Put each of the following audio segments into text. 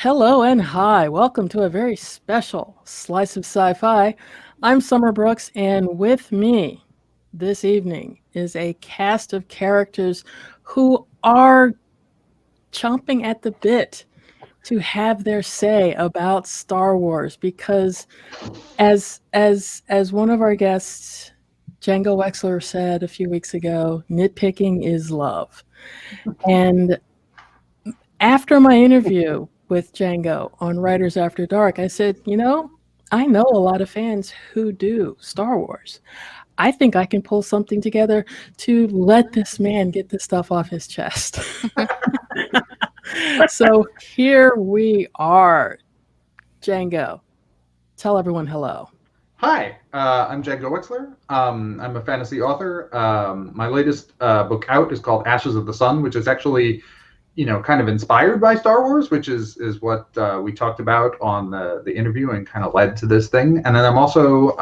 Hello and hi. Welcome to a very special Slice of Sci-Fi. I'm Summer Brooks, and with me this evening is a cast of characters who are chomping at the bit to have their say about Star Wars because as one of our guests, Django Wexler, said a few weeks ago, nitpicking is love. And after my interview with Django on Writers After Dark, I said, I know a lot of fans who do Star Wars. I think I can pull something together to let this man get this stuff off his chest. So here we are. Django, tell everyone hello. Hi, I'm Django Wexler. I'm a fantasy author. My latest book out is called Ashes of the Sun, which is actually, kind of inspired by Star Wars, which is what we talked about on the interview and kind of led to this thing. And then I'm also,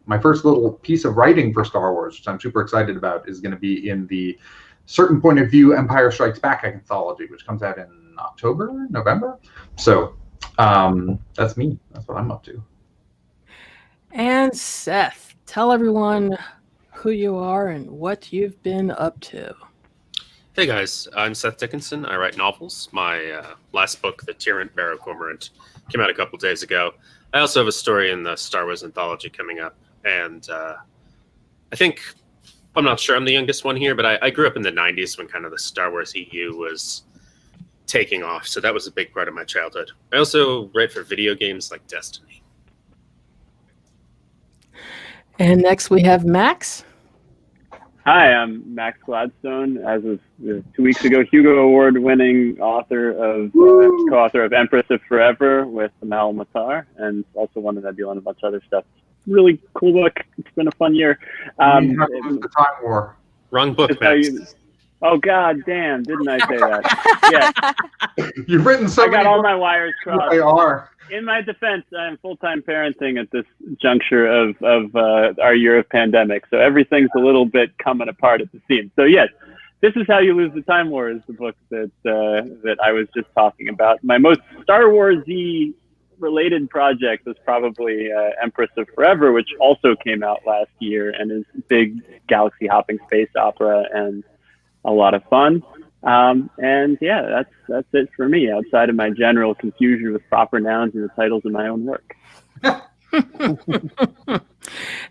my first little piece of writing for Star Wars, which I'm super excited about, is going to be in the Certain Point of View Empire Strikes Back anthology, which comes out in November. So that's me. That's what I'm up to. And Seth, tell everyone who you are and what you've been up to. Hey guys, I'm Seth Dickinson. I write novels. My last book, The Tyrant Barrow Cormorant, came out a couple days ago. I also have a story in the Star Wars anthology coming up. And I think, I'm not sure I'm the youngest one here, but I grew up in the 90s when kind of the Star Wars EU was taking off. So that was a big part of my childhood. I also write for video games like Destiny. And next we have Max. Hi, I'm Max Gladstone. As of 2 weeks ago, Hugo Award-winning co-author of Empress of Forever with Amal Matar, and also won the Nebula and a bunch of other stuff. Really cool book. It's been a fun year. The Time War. Wrong book, Max. Oh, God damn, didn't I say that? Yeah. You've written so I got all my wires crossed. They are. In my defense, I'm full-time parenting at this juncture of our year of pandemic, so everything's a little bit coming apart at the seams. So yes, This Is How You Lose the Time War is the book that I was just talking about. My most Star Wars-y related project was probably Empress of Forever, which also came out last year and is a big galaxy-hopping space opera and a lot of fun. And yeah, that's it for me, outside of my general confusion with proper nouns and the titles of my own work.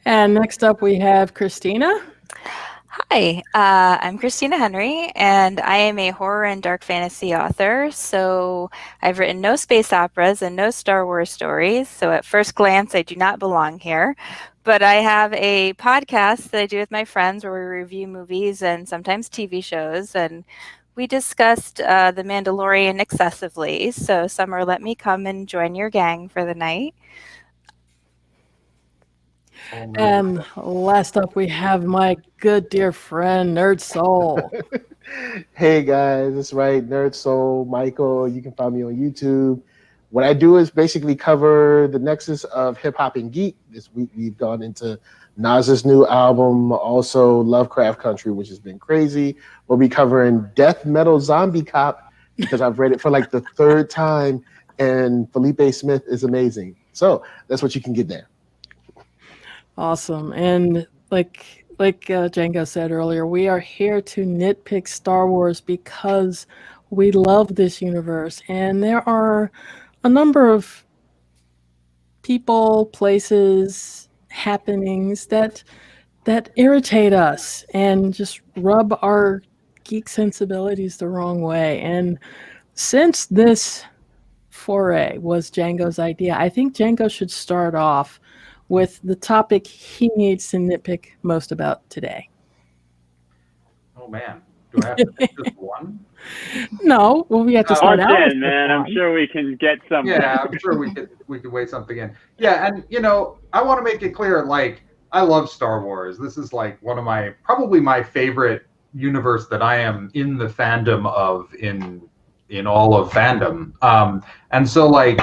And next up we have Christina. Hi, I'm Christina Henry, and I am a horror and dark fantasy author. So I've written no space operas and no Star Wars stories. So at first glance, I do not belong here. But I have a podcast that I do with my friends where we review movies and sometimes TV shows. And we discussed The Mandalorian excessively. So Summer, let me come and join your gang for the night. And last up, we have my good dear friend, NERDSoul. Hey guys, that's right, NERDSoul, Michael. You can find me on YouTube. What I do is basically cover the nexus of hip hop and geek. This week we've gone into Nas's new album, also Lovecraft Country, which has been crazy. We'll be covering Death Metal Zombie Cop because I've read it for like the third time, and Felipe Smith is amazing. So that's what you can get there. Awesome. And like Django said earlier, we are here to nitpick Star Wars because we love this universe. And there are a number of people, places, happenings that irritate us and just rub our geek sensibilities the wrong way. And since this foray was Django's idea, I think Django should start off with the topic he needs to nitpick most about today. Oh man, do I have to pick just one? No, well, we have to start out with man. I'm sure we can get something. Yeah, I'm sure we could weigh something in. Yeah, and I want to make it clear, like, I love Star Wars. This is like one of probably my favorite universe that I am in the fandom of in all of fandom. And so like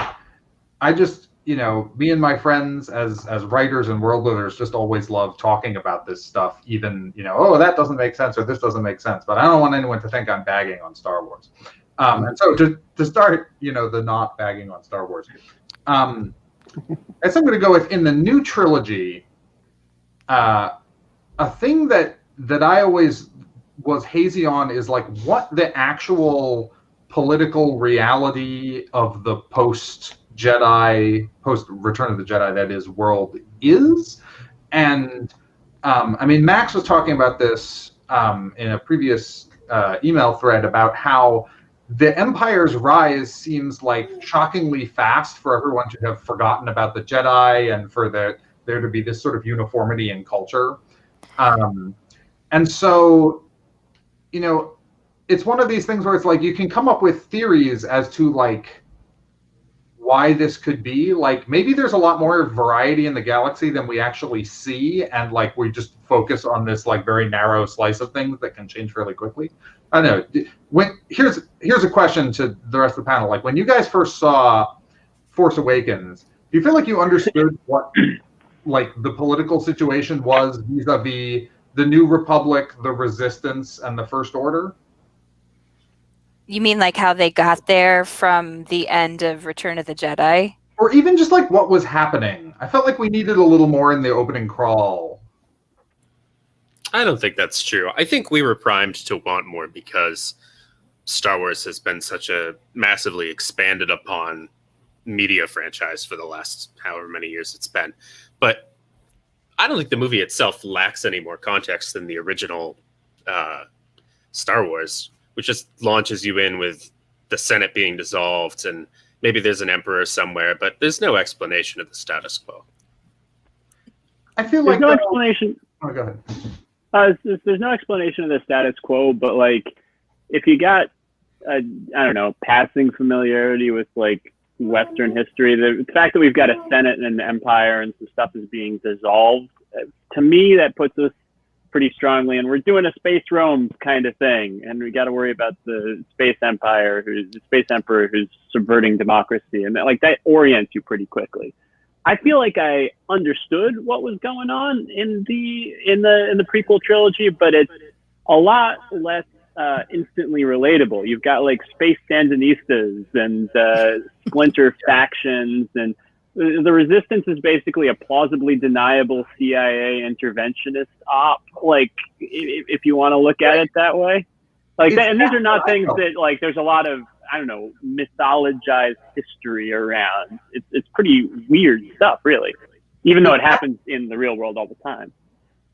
I just me and my friends as writers and world builders just always love talking about this stuff, even, oh, that doesn't make sense or this doesn't make sense. But I don't want anyone to think I'm bagging on Star Wars. And so to start, the not bagging on Star Wars, I guess I'm going to go with, in the new trilogy, a thing that I always was hazy on is like what the actual political reality of the post Return of the Jedi, that is, world is. And I mean, Max was talking about this in a previous email thread about how the Empire's rise seems like shockingly fast for everyone to have forgotten about the Jedi, and for there to be this sort of uniformity in culture. And so, it's one of these things where it's like you can come up with theories as to like why this could be. Like maybe there's a lot more variety in the galaxy than we actually see, and like we just focus on this like very narrow slice of things that can change fairly quickly. I don't know. Here's a question to the rest of the panel. Like when you guys first saw Force Awakens, do you feel like you understood what like the political situation was vis-a-vis the New Republic, the Resistance, and the First Order? You mean like how they got there from the end of Return of the Jedi? Or even just like what was happening? I felt like we needed a little more in the opening crawl. I don't think that's true. I think we were primed to want more because Star Wars has been such a massively expanded upon media franchise for the last however many years it's been. But I don't think the movie itself lacks any more context than the original Star Wars, which just launches you in with the Senate being dissolved and maybe there's an emperor somewhere, but there's no explanation of the status quo. I feel there's like no explanation. Oh, go ahead. There's no explanation of the status quo, but like if you got I don't know, passing familiarity with like Western history, the fact that we've got a Senate and an empire and some stuff is being dissolved, to me that puts us pretty strongly, and we're doing a space Rome kind of thing, and we got to worry about the space emperor who's subverting democracy, and that orients you pretty quickly. I feel like I understood what was going on in the prequel trilogy, but it's a lot less instantly relatable. You've got like space Sandinistas and splinter factions, and the Resistance is basically a plausibly deniable CIA interventionist op, like if you want to look at it that way. Like that, and these are not things that like there's a lot of, I don't know, mythologized history around. It's pretty weird stuff, really, even though it happens in the real world all the time.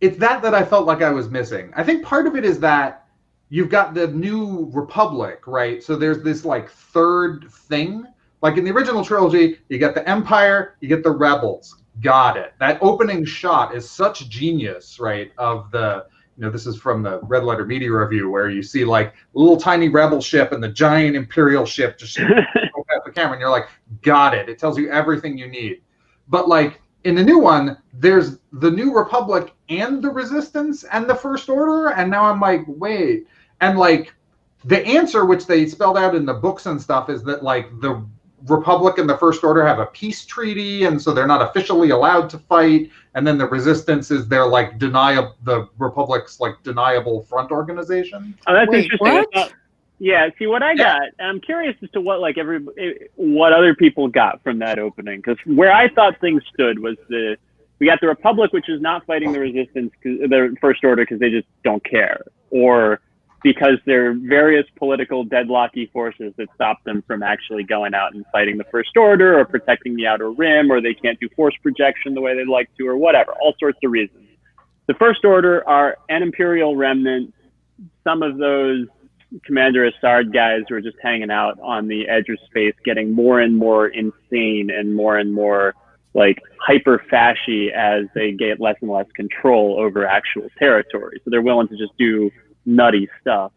It's that I felt like I was missing. I think part of it is that you've got the New Republic, right? So there's this like third thing. Like in the original trilogy, you get the Empire, you get the Rebels. Got it. That opening shot is such genius, right? Of the, this is from the Red Letter Media Review, where you see like a little tiny Rebel ship and the giant Imperial ship just go past the camera, and you're like, got it. It tells you everything you need. But like in the new one, there's the New Republic and the Resistance and the First Order, and now I'm like, wait. And like the answer, which they spelled out in the books and stuff, is that like the Republic and the First Order have a peace treaty, and so they're not officially allowed to fight. And then the Resistance is their like the Republic's like deniable front organization. Oh, that's Wait, interesting. what? Yeah, see what I got. I'm curious as to what what other people got from that opening, because where I thought things stood was we got the Republic, which is not fighting the Resistance, the First Order, because they just don't care, or because there are various political deadlocky forces that stop them from actually going out and fighting the First Order or protecting the Outer Rim, or they can't do force projection the way they'd like to, or whatever, all sorts of reasons. The First Order are an Imperial remnant. Some of those Commander Assard guys who are just hanging out on the edge of space, getting more and more insane and more like hyper-fascy as they get less and less control over actual territory. So they're willing to just do nutty stuff.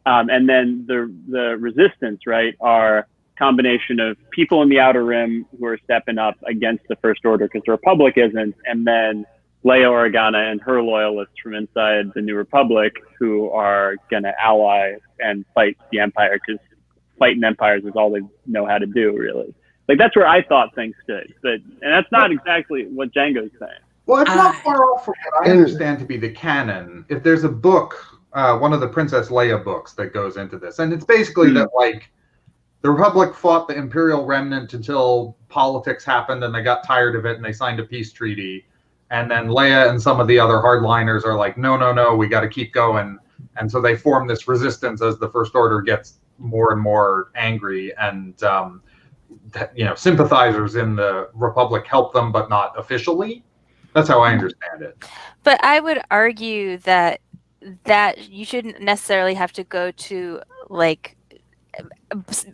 And then the Resistance, right, are a combination of people in the Outer Rim who are stepping up against the First Order because the Republic isn't, and then Leia Organa and her loyalists from inside the New Republic who are going to ally and fight the Empire, because fighting empires is all they know how to do, really. Like, that's where I thought things stood. And that's not exactly what Django's saying. Well, it's not far off from what I understand to be the canon. If there's a book one of the Princess Leia books that goes into this, and it's basically that like the Republic fought the Imperial Remnant until politics happened and they got tired of it and they signed a peace treaty. And then Leia and some of the other hardliners are like, no, we got to keep going. And so they form this resistance as the First Order gets more and more angry. And, sympathizers in the Republic help them, but not officially. That's how I understand it. But I would argue that you shouldn't necessarily have to go to like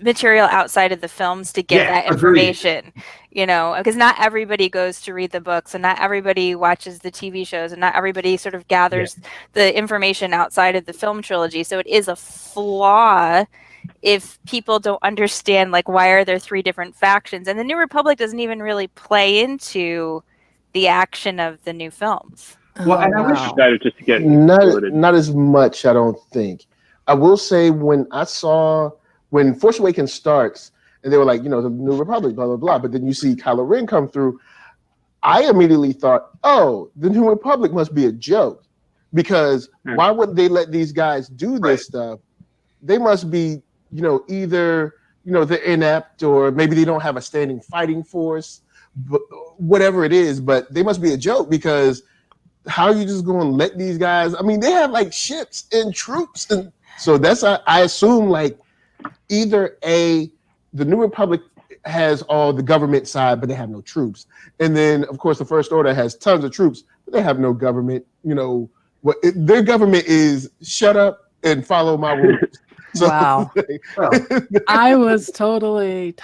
material outside of the films to get that information, because not everybody goes to read the books and not everybody watches the TV shows and not everybody sort of gathers the information outside of the film trilogy. So it is a flaw if people don't understand, like, why are there three different factions? And the New Republic doesn't even really play into the action of the new films. Well, and I wish that just to get not as much, I don't think. I will say when Force Awakens starts and they were like, the New Republic, blah, blah, blah, but then you see Kylo Ren come through, I immediately thought, oh, the New Republic must be a joke, because why would they let these guys do this stuff? They must be, either, they're inept or maybe they don't have a standing fighting force, but whatever it is, but they must be a joke, because how are you just going to let these guys? I mean, they have like ships and troops, and so that's I assume like either the New Republic has all the government side, but they have no troops, and then of course the First Order has tons of troops, but they have no government. Their government is shut up and follow my rules. So, wow, I was totally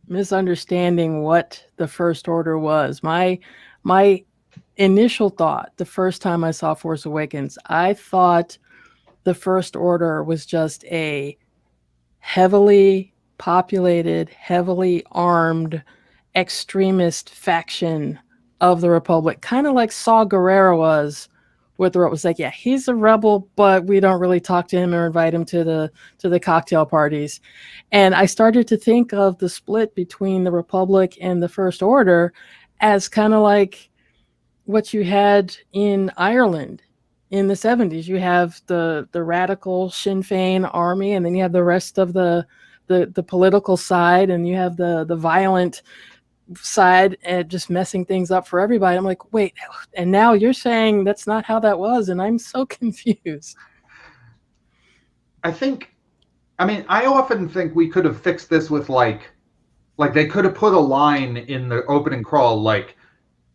misunderstanding what the First Order was. My initial thought, the first time I saw Force Awakens, I thought the First Order was just a heavily populated, heavily armed extremist faction of the Republic, kind of like Saw Gerrera was, where it was like, yeah, he's a rebel, but we don't really talk to him or invite him to the cocktail parties. And I started to think of the split between the Republic and the First Order as kind of like what you had in Ireland in the 70s. You have the radical Sinn Féin army, and then you have the rest of the political side, and you have the violent side, and just messing things up for everybody. I'm like, wait, and now you're saying that's not how that was, and I'm so confused. I often think we could have fixed this with like they could have put a line in the opening crawl like,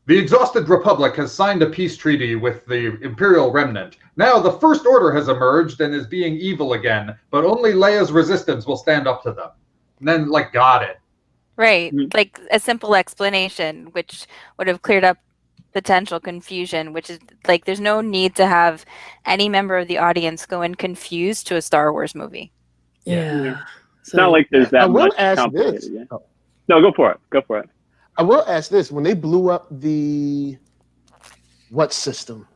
the exhausted Republic has signed a peace treaty with the Imperial Remnant. Now the First Order has emerged and is being evil again, but only Leia's resistance will stand up to them. And then, got it. Right. Like a simple explanation, which would have cleared up potential confusion, which is like, there's no need to have any member of the audience go in confused to a Star Wars movie. Yeah. It's not like there's that much ask complicated. this. Yeah. No, go for it. I will ask this: when they blew up what system?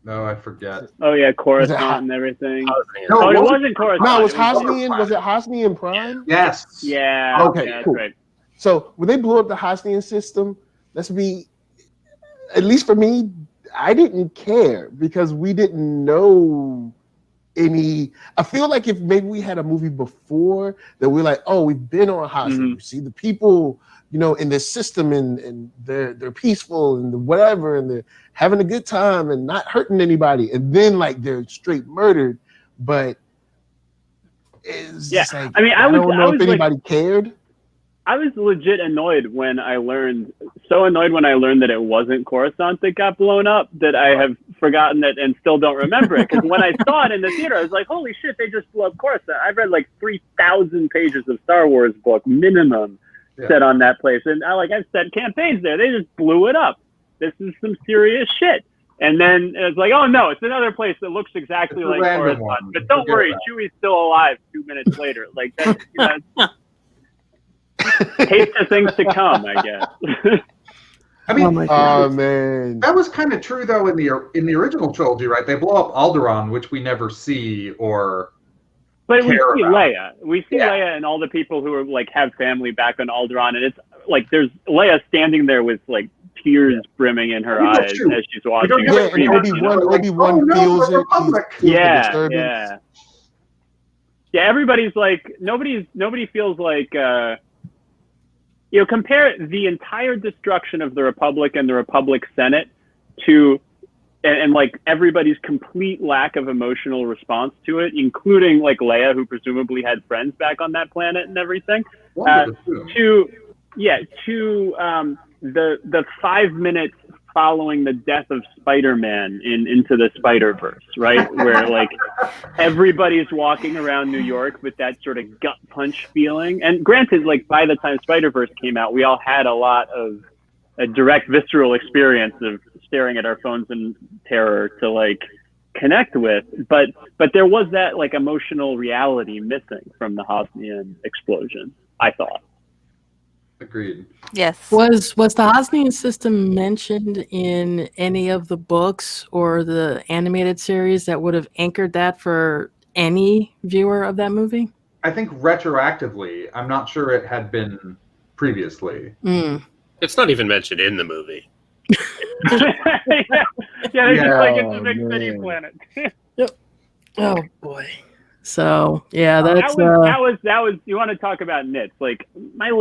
No, I forget. Oh yeah, Coruscant and everything. No, it wasn't Coruscant. No, it was Hosnian. Was it Hosnian Prime? Yes. Yeah. Okay, yeah, cool. That's right. So when they blew up the Hosnian system, at least for me, I didn't care because we didn't know any. I feel like if maybe we had a movie before that we're like, oh, we've been on Hosnian. We see the people, in this system, and they're peaceful and whatever, and they're having a good time and not hurting anybody, and then they're straight murdered. But it's just like, I don't know if anybody cared. I was legit annoyed when I learned that it wasn't Coruscant that got blown up, that I have forgotten it and still don't remember it. Because when I saw it in the theater, I was like, holy shit, they just blew up Coruscant. I've read 3,000 pages of Star Wars book minimum set on that place. And I've set campaigns there. They just blew it up. This is some serious shit. And then it's like, oh no, it's another place that looks exactly like Coruscant. But don't worry, Chewie's still alive 2 minutes later. That's taste of things to come, I guess. Man, that was kind of true though in the original trilogy, right? They blow up Alderaan, which we never see or. But we see Leia. We see Leia and all the people who are have family back on Alderaan, and it's there's Leia standing there with tears brimming in her eyes as she's watching it. Yeah, and Obi-Wan feels it. Yeah. Everybody's like, nobody feels like, compare the entire destruction of the Republic and the Republic Senate to, and like everybody's complete lack of emotional response to it, including like Leia, who presumably had friends back on that planet and everything. To the 5 minutes following the death of Spider-Man in Into the Spider-Verse, right? Where like everybody's walking around New York with that sort of gut punch feeling. And granted, like by the time Spider-Verse came out, we all had a direct visceral experience of staring at our phones in terror to like connect with. But there was that like emotional reality missing from the Hosnian explosion, I thought. Agreed. Yes. Was the Hosnian system mentioned in any of the books or the animated series that would have anchored that for any viewer of that movie? I think retroactively, I'm not sure it had been previously. It's not even mentioned in the movie. It's just like it's a big city planet. Yep. Oh boy. So yeah, that's that was. You want to talk about nits? Like I have a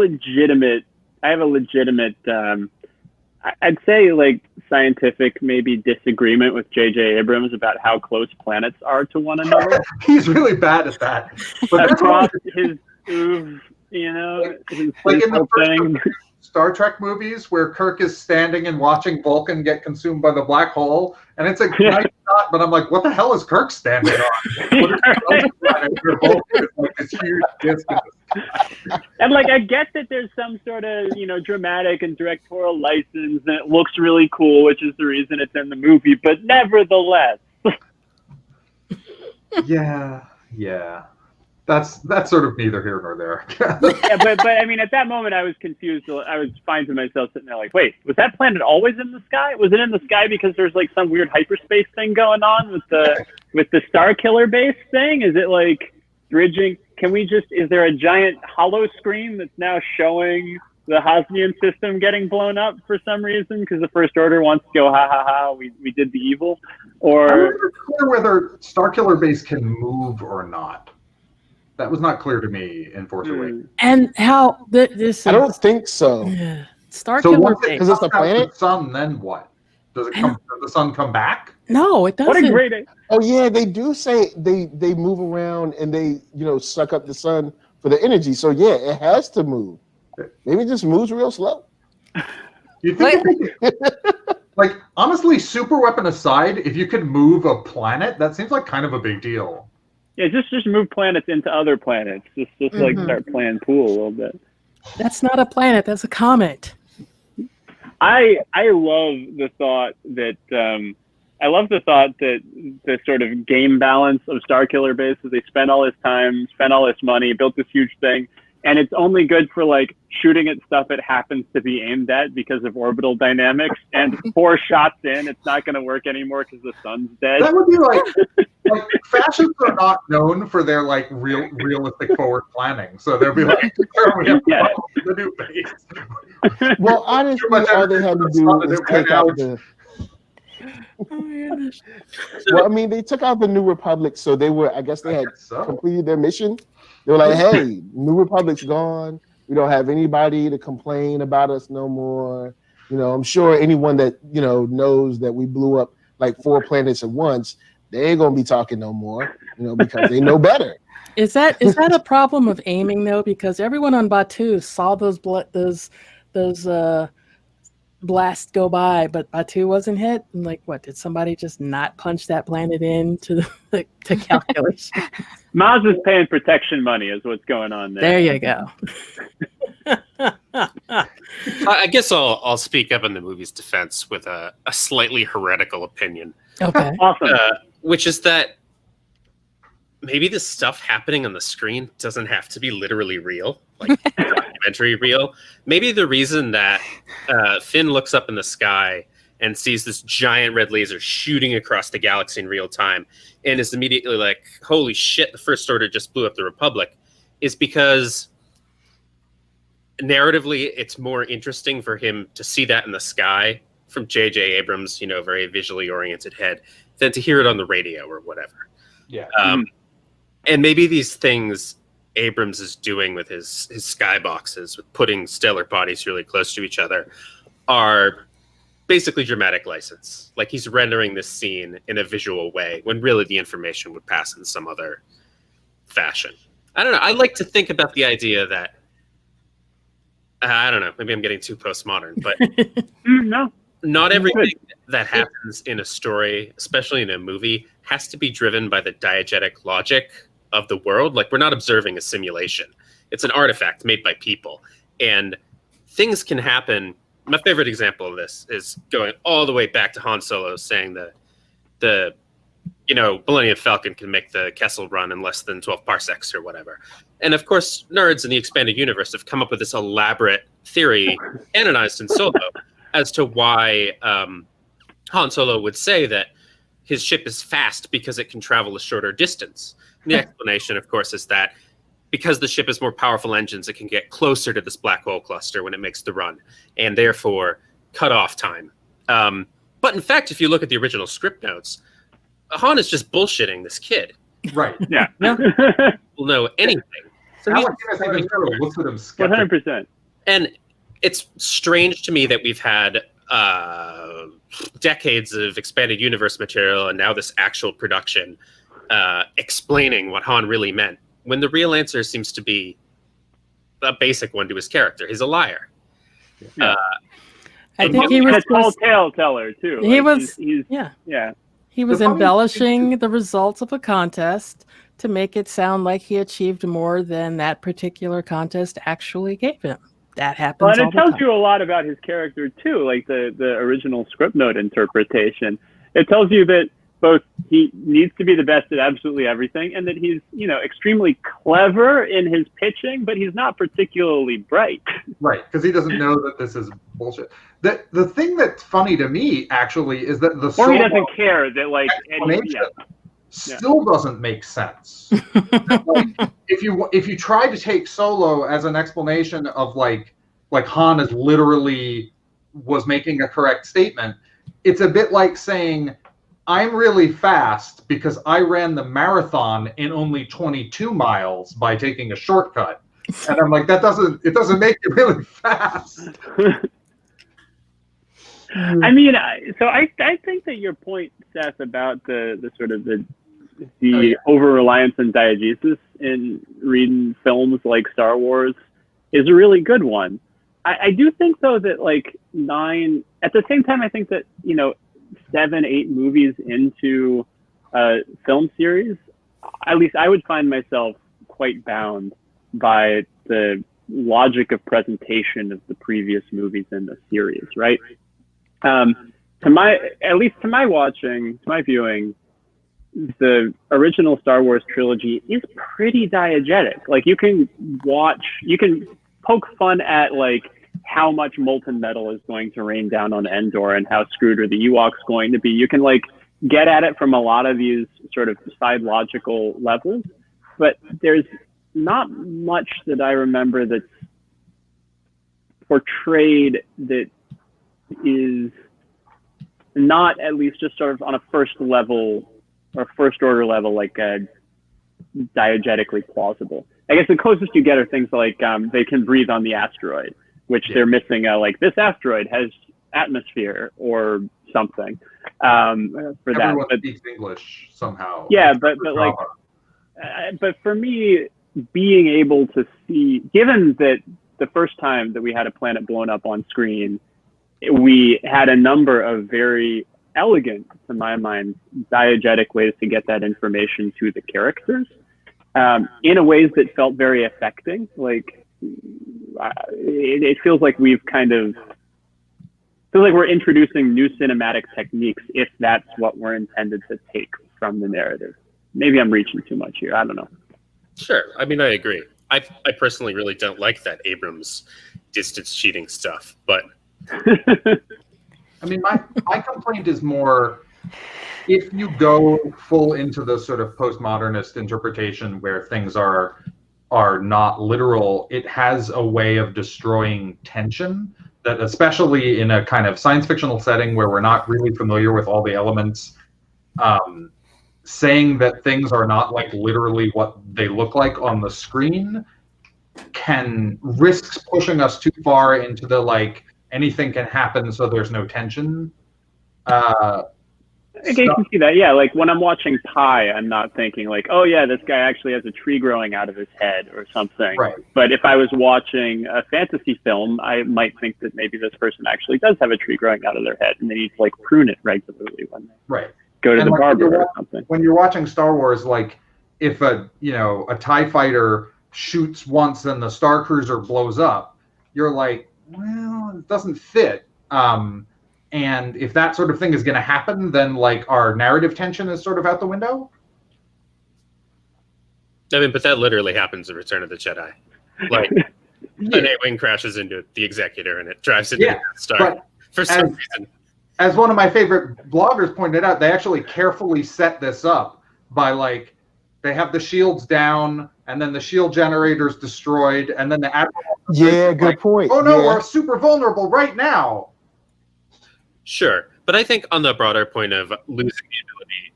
legitimate. I'd say like scientific maybe disagreement with J.J. Abrams about how close planets are to one another. He's really bad at that. But across his his like in the first Star Trek movies where Kirk is standing and watching Vulcan get consumed by the black hole, and it's a nice shot, but I'm like, what the hell is Kirk standing on? What is Vulcan is like this huge distance. And like I get that there's some sort of dramatic and directorial license, and it looks really cool, which is the reason it's in the movie. But nevertheless, yeah. That's sort of neither here nor there. Yeah, but I mean, at that moment, I was confused. I was finding myself sitting there like, wait, was that planet always in the sky? Was it in the sky because there's like some weird hyperspace thing going on with the Star Killer base thing? Is it like bridging? Is there a giant hollow screen that's now showing the Hosnian system getting blown up for some reason because the First Order wants to go, ha ha ha, we did the evil? Or I'm not clear whether Star Killer base can move or not. That was not clear to me in Force Awakens. And how this? I don't think so. Star So Killer once base. it comes out the sun, then what? Does the sun come back? No, it doesn't. what a great! Oh yeah, they do say they move around and they suck up the sun for the energy. So yeah, it has to move. Maybe it just moves real slow. You think? Like honestly, super weapon aside, if you could move a planet, that seems like kind of a big deal. Yeah, just move planets into other planets. Just like start playing pool a little bit. That's not a planet. That's a comet. I love the thought that the sort of game balance of Starkiller Base is they spent all this time, spent all this money, built this huge thing, and it's only good for like shooting at stuff it happens to be aimed at because of orbital dynamics. And 4 shots in, it's not going to work anymore because the sun's dead. That would be like fascists are not known for their like realistic forward planning, so they'll be like, we have the new base. Well, honestly, all they had to do is take out the. Well, I mean, they took out the New Republic, so they were. I guess they had completed their mission. They were like, "Hey, New Republic's gone. We don't have anybody to complain about us no more." I'm sure anyone that knows that we blew up like 4 planets at once, they ain't gonna be talking no more. Because they know better. Is that a problem of aiming though? Because everyone on Batuu saw those blasts go by, but Batuu wasn't hit. And like, what did somebody just not punch that planet into to calculation? Maz is paying protection money, is what's going on there. There you go. I guess I'll speak up in the movie's defense with a slightly heretical opinion. Okay. Awesome. Which is that maybe the stuff happening on the screen doesn't have to be literally real, like documentary real. Maybe the reason that Finn looks up in the sky and sees this giant red laser shooting across the galaxy in real time and is immediately like, holy shit, the First Order just blew up the Republic, is because narratively, it's more interesting for him to see that in the sky from J.J. Abrams, very visually oriented head, than to hear it on the radio or whatever. Yeah. And maybe these things Abrams is doing with his skyboxes, with putting stellar bodies really close to each other, are basically dramatic license. Like he's rendering this scene in a visual way when really the information would pass in some other fashion. I don't know. I like to think about the idea that, I don't know, maybe I'm getting too postmodern, but No. not everything that happens in a story, especially in a movie, has to be driven by the diegetic logic of the world. Like, we're not observing a simulation. It's an artifact made by people. And things can happen. My favorite example of this is going all the way back to Han Solo saying the Millennium Falcon can make the Kessel run in less than 12 parsecs or whatever. And of course, nerds in the expanded universe have come up with this elaborate theory, canonized in Solo, as to why Han Solo would say that his ship is fast because it can travel a shorter distance. And the explanation, of course, is that because the ship has more powerful engines, it can get closer to this black hole cluster when it makes the run, and therefore cut off time. But in fact, if you look at the original script notes, Han is just bullshitting this kid. Right. Yeah. Will know anything. So Alex even looks at him skeptically. 100%. And it's strange to me that we've had decades of expanded universe material and now this actual production explaining what Han really meant, when the real answer seems to be a basic one to his character. He's a liar. Yeah. I think he was a tall tale teller too. He Like, was, he's yeah. He was The funny embellishing the results of a contest to make it sound like he achieved more than that particular contest actually gave him. That happens Well, and all it the tells time. you a lot about his character too, like the original script note interpretation. It tells you that both he needs to be the best at absolutely everything, and that he's, extremely clever in his pitching, but he's not particularly bright. Right, because he doesn't know that this is bullshit. The thing that's funny to me actually is that the Or Solo he doesn't care that explanation still doesn't make sense. Like, if you try to take Solo as an explanation of like Han is literally was making a correct statement, it's a bit like saying, I'm really fast because I ran the marathon in only 22 miles by taking a shortcut. And I'm like, it doesn't make you really fast. I mean, I think that your point, Seth, about the sort of the over reliance on diegesis in reading films like Star Wars is a really good one. I do think though that like 9 at the same time, I think that 7, 8 movies into a film series, at least I would find myself quite bound by the logic of presentation of the previous movies in the series, right? To my viewing, the original Star Wars trilogy is pretty diegetic. Like you can poke fun at like how much molten metal is going to rain down on Endor and how screwed are the Ewoks going to be. You can like get at it from a lot of these sort of side logical levels, but there's not much that I remember that's portrayed that is not at least just sort of on a first level or first order level, like diegetically plausible. I guess the closest you get are things like they can breathe on the asteroid, which they're missing. Like this asteroid has atmosphere or something for Everyone that. Everyone But, speaks English somehow. yeah, but like, but for me, being able to see, given that the first time that we had a planet blown up on screen, we had a number of very elegant, to my mind, diegetic ways to get that information to the characters in a ways that felt very affecting. Like it feels like we've we're introducing new cinematic techniques, if that's what we're intended to take from the narrative. Maybe I'm reaching too much here. I don't know. Sure. I mean, I agree. I personally really don't like that Abrams distance cheating stuff, but I mean, my complaint is more if you go full into the sort of postmodernist interpretation where things are are not literal, it has a way of destroying tension that, especially in a kind of science fictional setting where we're not really familiar with all the elements, saying that things are not like literally what they look like on the screen can risks pushing us too far into the like anything can happen so there's no tension. I can see that. Yeah, like when I'm watching Pi, I'm not thinking like, oh yeah, this guy actually has a tree growing out of his head or something. Right. But if I was watching a fantasy film, I might think that maybe this person actually does have a tree growing out of their head, and they need to like prune it regularly when they go to the barber or something. When you're watching Star Wars, like if a TIE fighter shoots once and the Star Cruiser blows up, you're like, well, it doesn't fit. And if that sort of thing is going to happen, then like our narrative tension is sort of out the window. I mean, but that literally happens in Return of the Jedi. Like, an A-wing crashes into the Executor and it drives into the Death Star for some reason. As one of my favorite bloggers pointed out, they actually carefully set this up by like, they have the shields down and then the shield generator's destroyed and then the Admiral. Yeah, good point. Oh no, we're super vulnerable right now. Sure, but I think on the broader point of losing the ability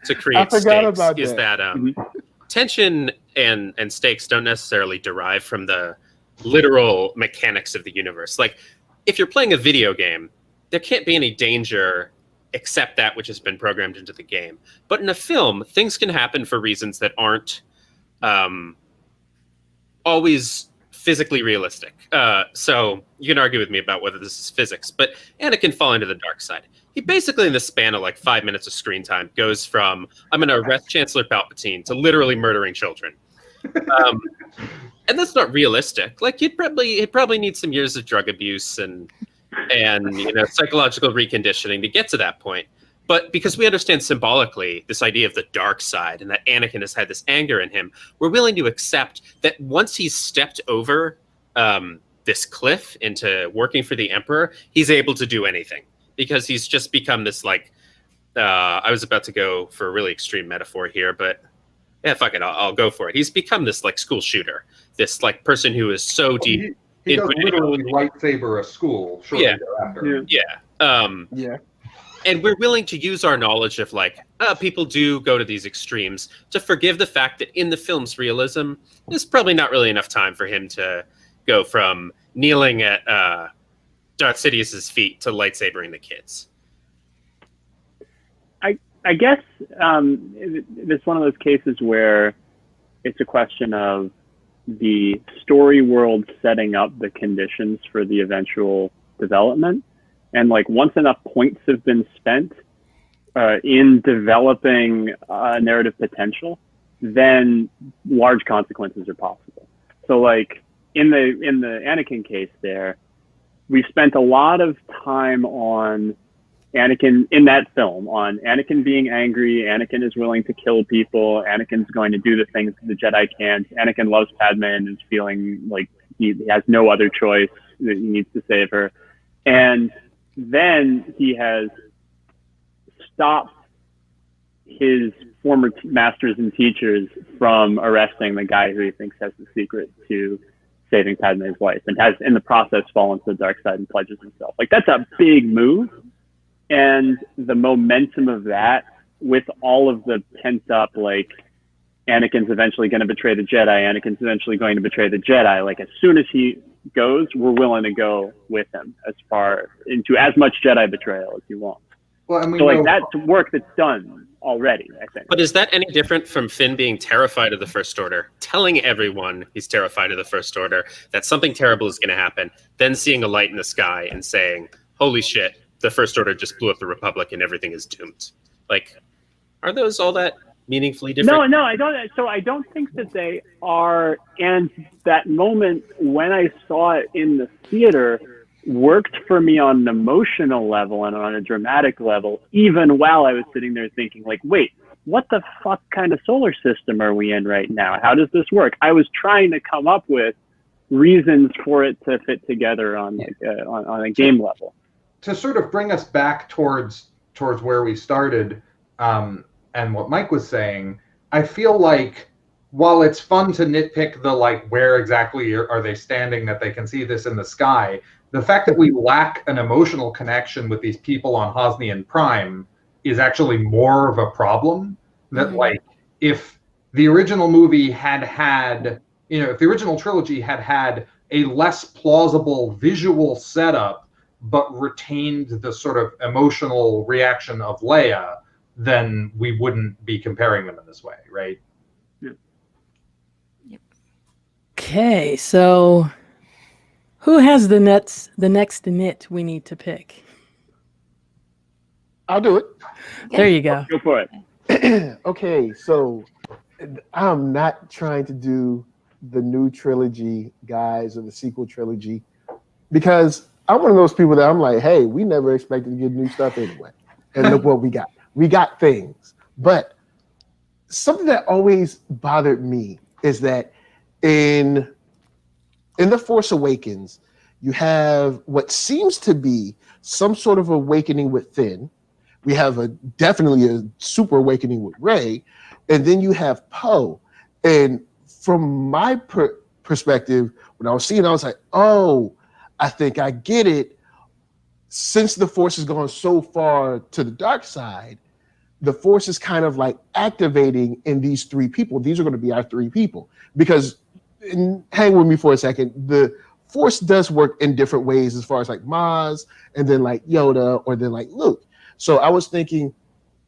to create stakes is that tension and stakes don't necessarily derive from the literal mechanics of the universe. Like, if you're playing a video game, there can't be any danger except that which has been programmed into the game. But in a film, things can happen for reasons that aren't always physically realistic. So you can argue with me about whether this is physics, but Anakin fall into the dark side. He basically, in the span of like 5 minutes of screen time, goes from I'm going to arrest Chancellor Palpatine to literally murdering children. And that's not realistic. Like he'd probably need some years of drug abuse and psychological reconditioning to get to that point. But because we understand symbolically this idea of the dark side and that Anakin has had this anger in him, we're willing to accept that once he's stepped over this cliff into working for the Emperor, he's able to do anything because he's just become this like, I was about to go for a really extreme metaphor here, but yeah, fuck it, I'll go for it. He's become this like school shooter, this like person who is so deep. He does literally lightsaber a school shortly thereafter. Yeah. And we're willing to use our knowledge of like, people do go to these extremes to forgive the fact that in the film's realism, there's probably not really enough time for him to go from kneeling at Darth Sidious's feet to lightsabering the kids. I guess it's one of those cases where it's a question of the story world setting up the conditions for the eventual development. And like once enough points have been spent in developing narrative potential, then large consequences are possible. So like in the Anakin case there, we spent a lot of time on Anakin in that film, on Anakin being angry, Anakin is willing to kill people, Anakin's going to do the things the Jedi can't, Anakin loves Padme and is feeling like he has no other choice, that he needs to save her. And then he has stopped his former masters and teachers from arresting the guy who he thinks has the secret to saving Padme's life, and has in the process fallen to the dark side and pledges himself. Like that's a big move. And the momentum of that, with all of the pent up, like Anakin's eventually going to betray the Jedi, Anakin's eventually going to betray the Jedi. Like as soon as he goes, we're willing to go with him as far into as much Jedi betrayal as he wants. Well, and so like that's work that's done already, I think. But is that any different from Finn being terrified of the First Order, telling everyone he's terrified of the First Order, that something terrible is going to happen, then seeing a light in the sky and saying, holy shit, the First Order just blew up the Republic and everything is doomed? Like, are those all that meaningfully different? No, I don't. So I don't think that they are. And that moment when I saw it in the theater worked for me on an emotional level and on a dramatic level, even while I was sitting there thinking like, wait, what the fuck kind of solar system are we in right now? How does this work? I was trying to come up with reasons for it to fit together on a game level. To sort of bring us back towards where we started, and what Mike was saying, I feel like while it's fun to nitpick the like where exactly are they standing that they can see this in the sky, the fact that we lack an emotional connection with these people on Hosnian Prime is actually more of a problem. That like if the original movie had if the original trilogy had a less plausible visual setup but retained the sort of emotional reaction of Leia, then we wouldn't be comparing them in this way, right? Okay, so who has the next nit we need to pick? I'll do it. There you go. Go for it. Okay, so I'm not trying to do the new trilogy, guys, or the sequel trilogy, because I'm one of those people that I'm like, hey, we never expected to get new stuff anyway. And look what we got. We got things. But something that always bothered me is that in The Force Awakens, you have what seems to be some sort of awakening with Finn. We have definitely a super awakening with Rey, and then you have Poe. And from my perspective, when I was seeing it, I was like, oh, I think I get it. Since the Force has gone so far to the dark side, the Force is kind of like activating in these three people. These are going to be our three people. Because, and hang with me for a second, the Force does work in different ways as far as like Maz, and then like Yoda, or then like Luke. So I was thinking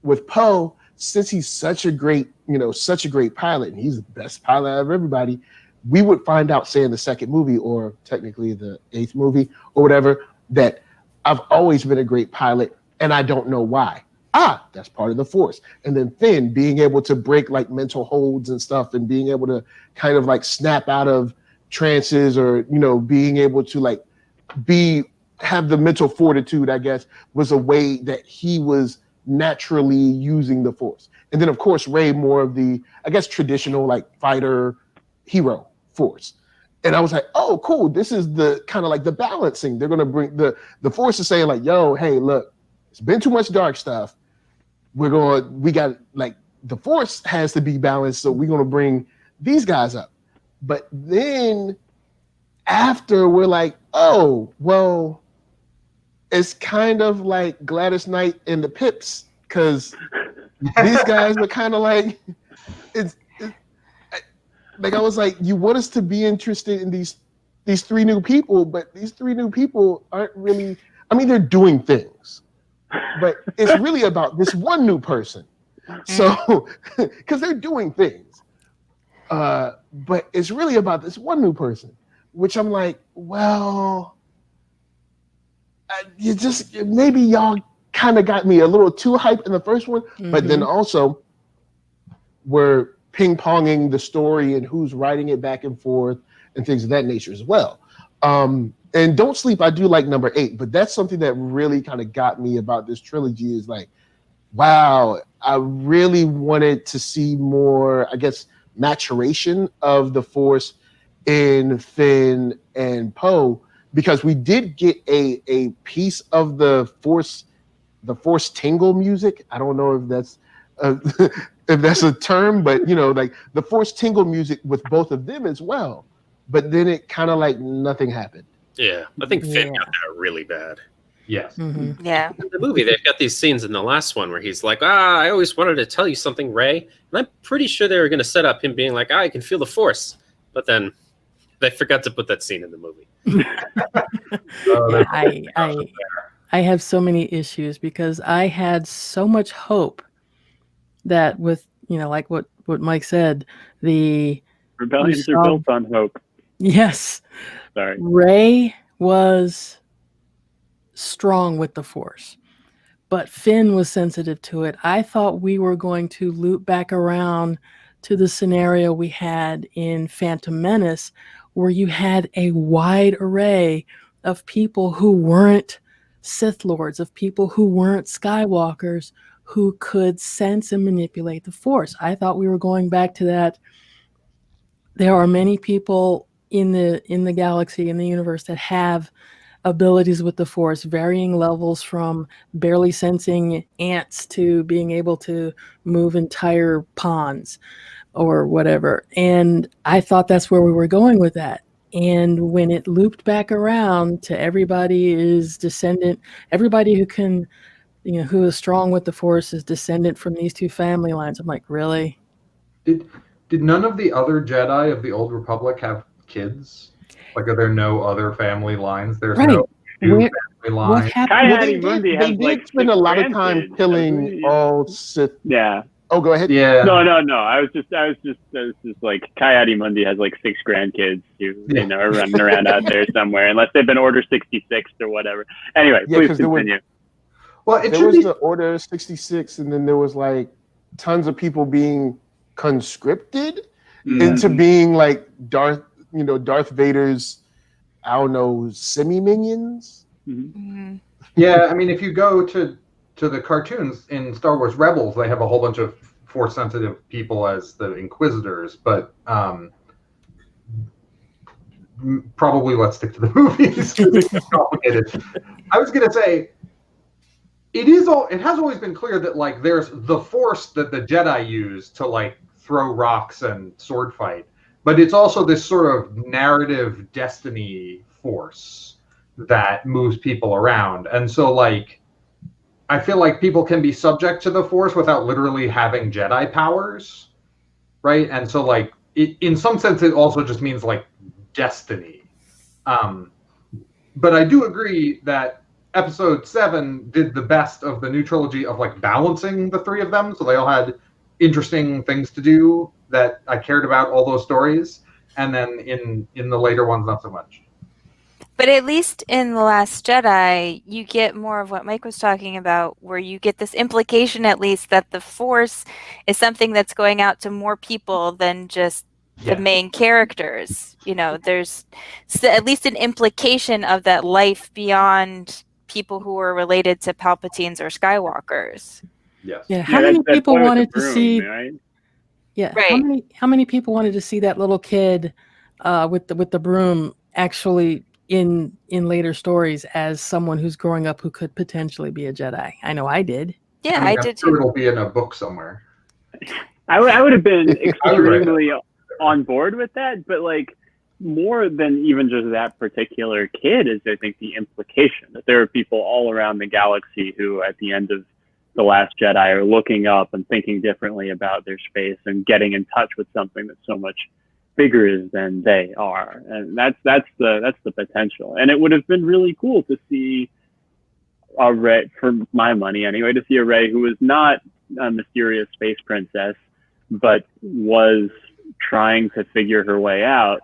with Poe, since he's such a great pilot, and he's the best pilot out of everybody, we would find out, say in the second movie, or technically the 8th movie, or whatever, that I've always been a great pilot, and I don't know why. That's part of the Force. And then Finn being able to break like mental holds and stuff, and being able to kind of like snap out of trances, or being able to like have the mental fortitude, I guess, was a way that he was naturally using the Force. And then of course Rey, more of the, I guess, traditional like fighter hero Force. And I was like, oh cool, this is the kind of like the balancing. They're gonna bring the Force is saying like, yo, hey, look, it's been too much dark stuff. We got like, the Force has to be balanced, so we're gonna bring these guys up. But then after, we're like, oh, well, it's kind of like Gladys Knight and the Pips, because these guys are kind of like, it's like, I was like, you want us to be interested in these three new people, but these three new people aren't really, I mean, they're doing things, but it's really about this one new person. So, because they're doing things, but it's really about this one new person, which I'm like, well, maybe y'all kind of got me a little too hyped in the first one, but then also we're ping-ponging the story and who's writing it back and forth and things of that nature as well. And Don't Sleep, I do like number 8, but that's something that really kind of got me about this trilogy, is like, wow, I really wanted to see more, I guess, maturation of the Force in Finn and Poe, because we did get a piece of the Force tingle music. I don't know if that's if that's a term, but like the Force tingle music with both of them as well. But then it kind of like nothing happened. Yeah, I think Finn got that really bad. Yes. Yeah. In the movie, they've got these scenes in the last one where he's like, I always wanted to tell you something, Rey. And I'm pretty sure they were going to set up him being like, I can feel the Force. But then they forgot to put that scene in the movie. I have so many issues, because I had so much hope that with, like what Mike said, the Rebellions are built on hope. Yes. Sorry. Rey was strong with the Force, but Finn was sensitive to it. I thought we were going to loop back around to the scenario we had in Phantom Menace, where you had a wide array of people who weren't Sith Lords, of people who weren't Skywalkers, who could sense and manipulate the Force. I thought we were going back to that. There are many people in the galaxy, in the universe, that have abilities with the Force, varying levels from barely sensing ants to being able to move entire ponds. or whatever. And I thought that's where we were going with that. And when it looped back around to everybody is descendant, everybody who can, who is strong with the Force is descendant from these two family lines. I'm like, really? Did none of the other Jedi of the Old Republic have kids? Like, are there no other family lines? There's Right. no new What family line. happened? Well, they Mundi did, has they like did spend a lot of time grandkids, killing doesn't he? all Sith. Yeah. Oh, go ahead. Yeah. No. I was just like Coyote Mundi has like 6 grandkids who are running around out there somewhere, unless they've been Order 66 or whatever. Anyway, Yeah, please 'cause there was- continue. Well, There was the Order 66, and then there was like tons of people being conscripted into being like Darth Vader's, I don't know, semi-minions. Mhm. Yeah, I mean, if you go to the cartoons in Star Wars Rebels, they have a whole bunch of Force-sensitive people as the Inquisitors, but probably let's stick to the movies. It's complicated. I was going to say, it has always been clear that like there's the Force that the Jedi use to like throw rocks and sword fight, but it's also this sort of narrative destiny force that moves people around. And so like I feel like people can be subject to the Force without literally having Jedi powers, right? And so like in some sense it also just means like destiny. But I do agree that Episode 7 did the best of the new trilogy of like balancing the three of them, so they all had interesting things to do that I cared about all those stories, and then in the later ones not so much. But at least in The Last Jedi, you get more of what Mike was talking about, where you get this implication at least that the Force is something that's going out to more people than just the main characters. There's at least an implication of that life beyond people who are related to Palpatines or Skywalkers. Yes. Yeah. How many people wanted to see? Right? Yeah. Right. How many people wanted to see that little kid with the broom actually in later stories as someone who's growing up who could potentially be a Jedi? I know I did. Yeah, I did sure too. it'll be in a book somewhere. I would have been extremely on board with that, but like more than even just that particular kid is I think the implication that there are people all around the galaxy who at the end of The Last Jedi are looking up and thinking differently about their space and getting in touch with something that's so much bigger than they are. And that's the potential. And it would have been really cool to see a Rey, for my money anyway, to see a Rey who was not a mysterious space princess, but was trying to figure her way out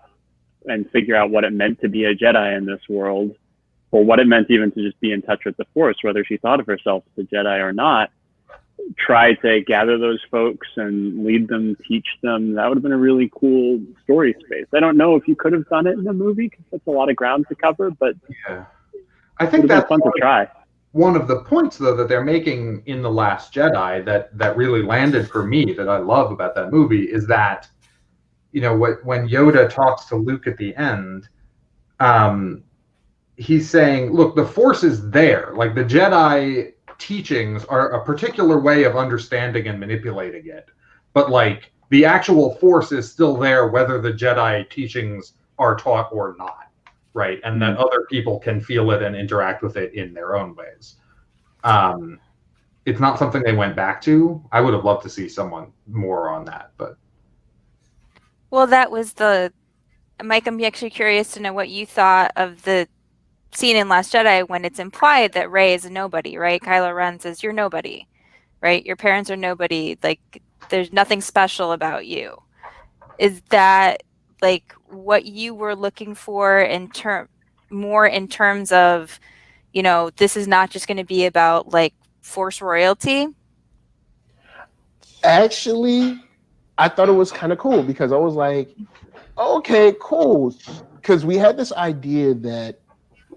and figure out what it meant to be a Jedi in this world, or what it meant even to just be in touch with the Force, whether she thought of herself as a Jedi or not. Try to gather those folks and lead them, teach them. That would have been a really cool story space. I don't know if you could have done it in a movie because that's a lot of ground to cover, but yeah, I think that's fun to try. One of the points, though, that they're making in The Last Jedi that really landed for me, that I love about that movie, is that, when Yoda talks to Luke at the end, he's saying, look, the Force is there. Like, the Jedi teachings are a particular way of understanding and manipulating it. But, like, the actual Force is still there whether the Jedi teachings are taught or not. Right, and that other people can feel it and interact with it in their own ways. It's not something they went back to. I would have loved to see someone more on that, but Well, that was Mike, I'm actually curious to know what you thought of the scene in Last Jedi when it's implied that Rey is a nobody, right? Kylo Ren says, "You're nobody," right? Your parents are nobody. Like, there's nothing special about you. Is that like what you were looking for more in terms of, this is not just going to be about like Force royalty? Actually, I thought it was kind of cool because I was like, okay, cool. Because we had this idea that,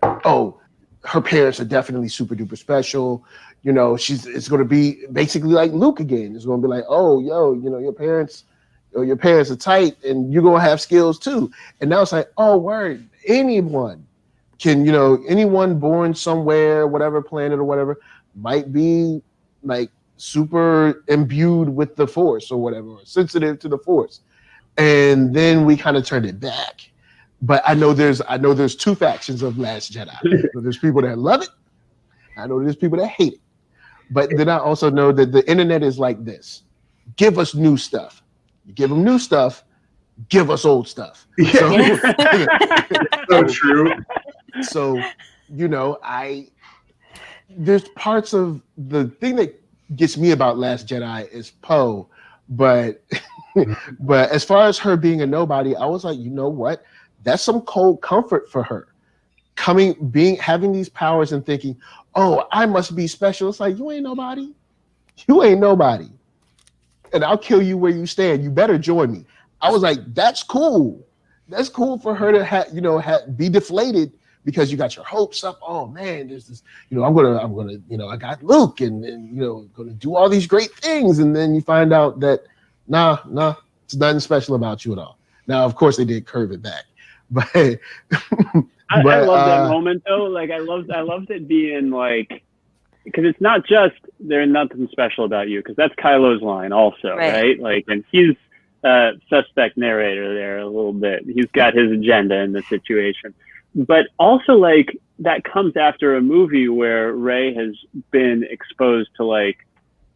her parents are definitely super duper special. It's going to be basically like Luke again. It's going to be like, your parents are tight and you're going to have skills too. And now it's like, oh, word, anyone born somewhere, whatever planet or whatever, might be like super imbued with the Force or whatever, or sensitive to the Force. And then we kind of turned it back. But I know there's two factions of Last Jedi. So there's people that love it. I know there's people that hate it. But then I also know that the internet is like this. Give us new stuff. You give them new stuff, give us old stuff. Yeah. So true. So, there's parts of the thing that gets me about Last Jedi is Poe, but as far as her being a nobody, I was like, you know what? That's some cold comfort for her. Having these powers and thinking, oh, I must be special. It's like, you ain't nobody. You ain't nobody. And I'll kill you where you stand. You better join me. I was like, that's cool. That's cool for her to be deflated because you got your hopes up. Oh man, there's this, I'm gonna, I got Luke and gonna do all these great things. And then you find out that nah, it's nothing special about you at all. Now, of course, they did curve it back, but I love that moment though. Like I loved it being like, because it's not just there's nothing special about you, because that's Kylo's line also, right? Like, and he's suspect narrator there a little bit. He's got his agenda in the situation, but also like that comes after a movie where Rey has been exposed to like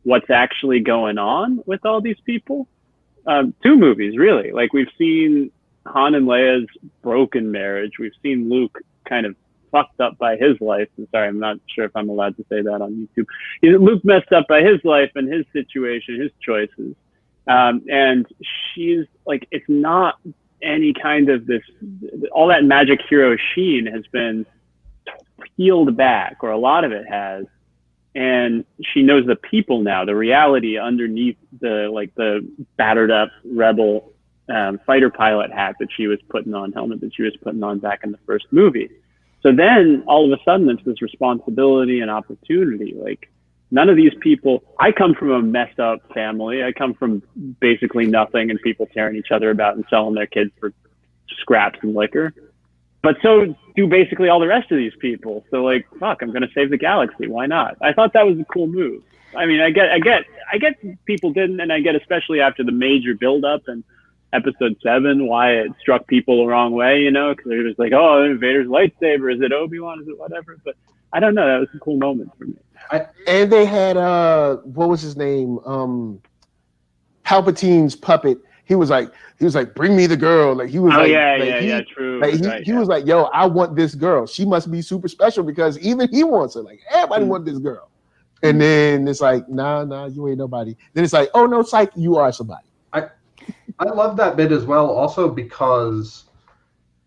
what's actually going on with all these people. 2 movies really. Like we've seen Han and Leia's broken marriage. We've seen Luke kind of fucked up by his life. I'm sorry, I'm not sure if I'm allowed to say that on YouTube. Luke messed up by his life and his situation, his choices. And she's like, it's not any kind of this, all that magic hero sheen has been peeled back, or a lot of it has. And she knows the people now, the reality underneath the battered up rebel fighter pilot hat that she was putting on, helmet that she was putting on back in the first movie. So then all of a sudden it's this responsibility and opportunity. Like none of these people, I come from a messed up family. I come from basically nothing and people tearing each other about and selling their kids for scraps and liquor. But so do basically all the rest of these people. So like, fuck, I'm going to save the galaxy. Why not? I thought that was a cool move. I mean, I get people didn't, and I get especially after the major buildup and Episode 7, why it struck people the wrong way, because it was like, oh, Vader's lightsaber, is it Obi-Wan, is it whatever? But I don't know, that was a cool moment for me. And they had what was his name? Palpatine's puppet. He was like, bring me the girl. Like he was true. Like, he was like, yo, I want this girl. She must be super special because even he wants her. Like everybody want this girl. And then it's like, nah, you ain't nobody. Then it's like, oh no, psych, you are somebody. I love that bit as well, also because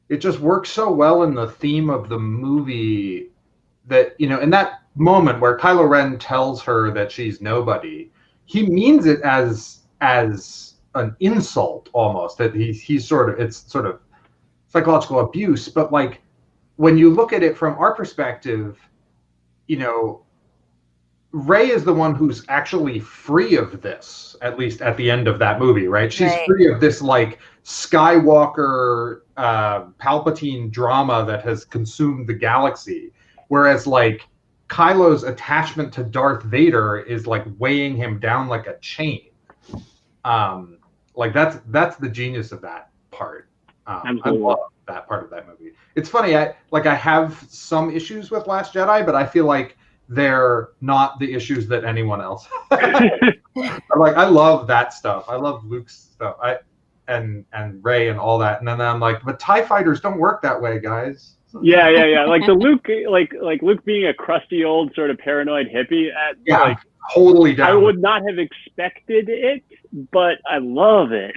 it just works so well in the theme of the movie that, in that moment where Kylo Ren tells her that she's nobody, he means it as an insult almost, that it's sort of psychological abuse. But like when you look at it from our perspective, Rey is the one who's actually free of this, at least at the end of that movie, right? She's free of this like Skywalker Palpatine drama that has consumed the galaxy. Whereas like Kylo's attachment to Darth Vader is like weighing him down like a chain. Like that's the genius of that part. I love that part of that movie. It's funny, I have some issues with Last Jedi, but I feel like they're not the issues that anyone else. I love that stuff. I love Luke's stuff. And Rey and all that. And then I'm like, but TIE fighters don't work that way, guys. Yeah. Like the Luke, like Luke being a crusty old sort of paranoid hippie. Totally down. I would not have expected it, but I love it.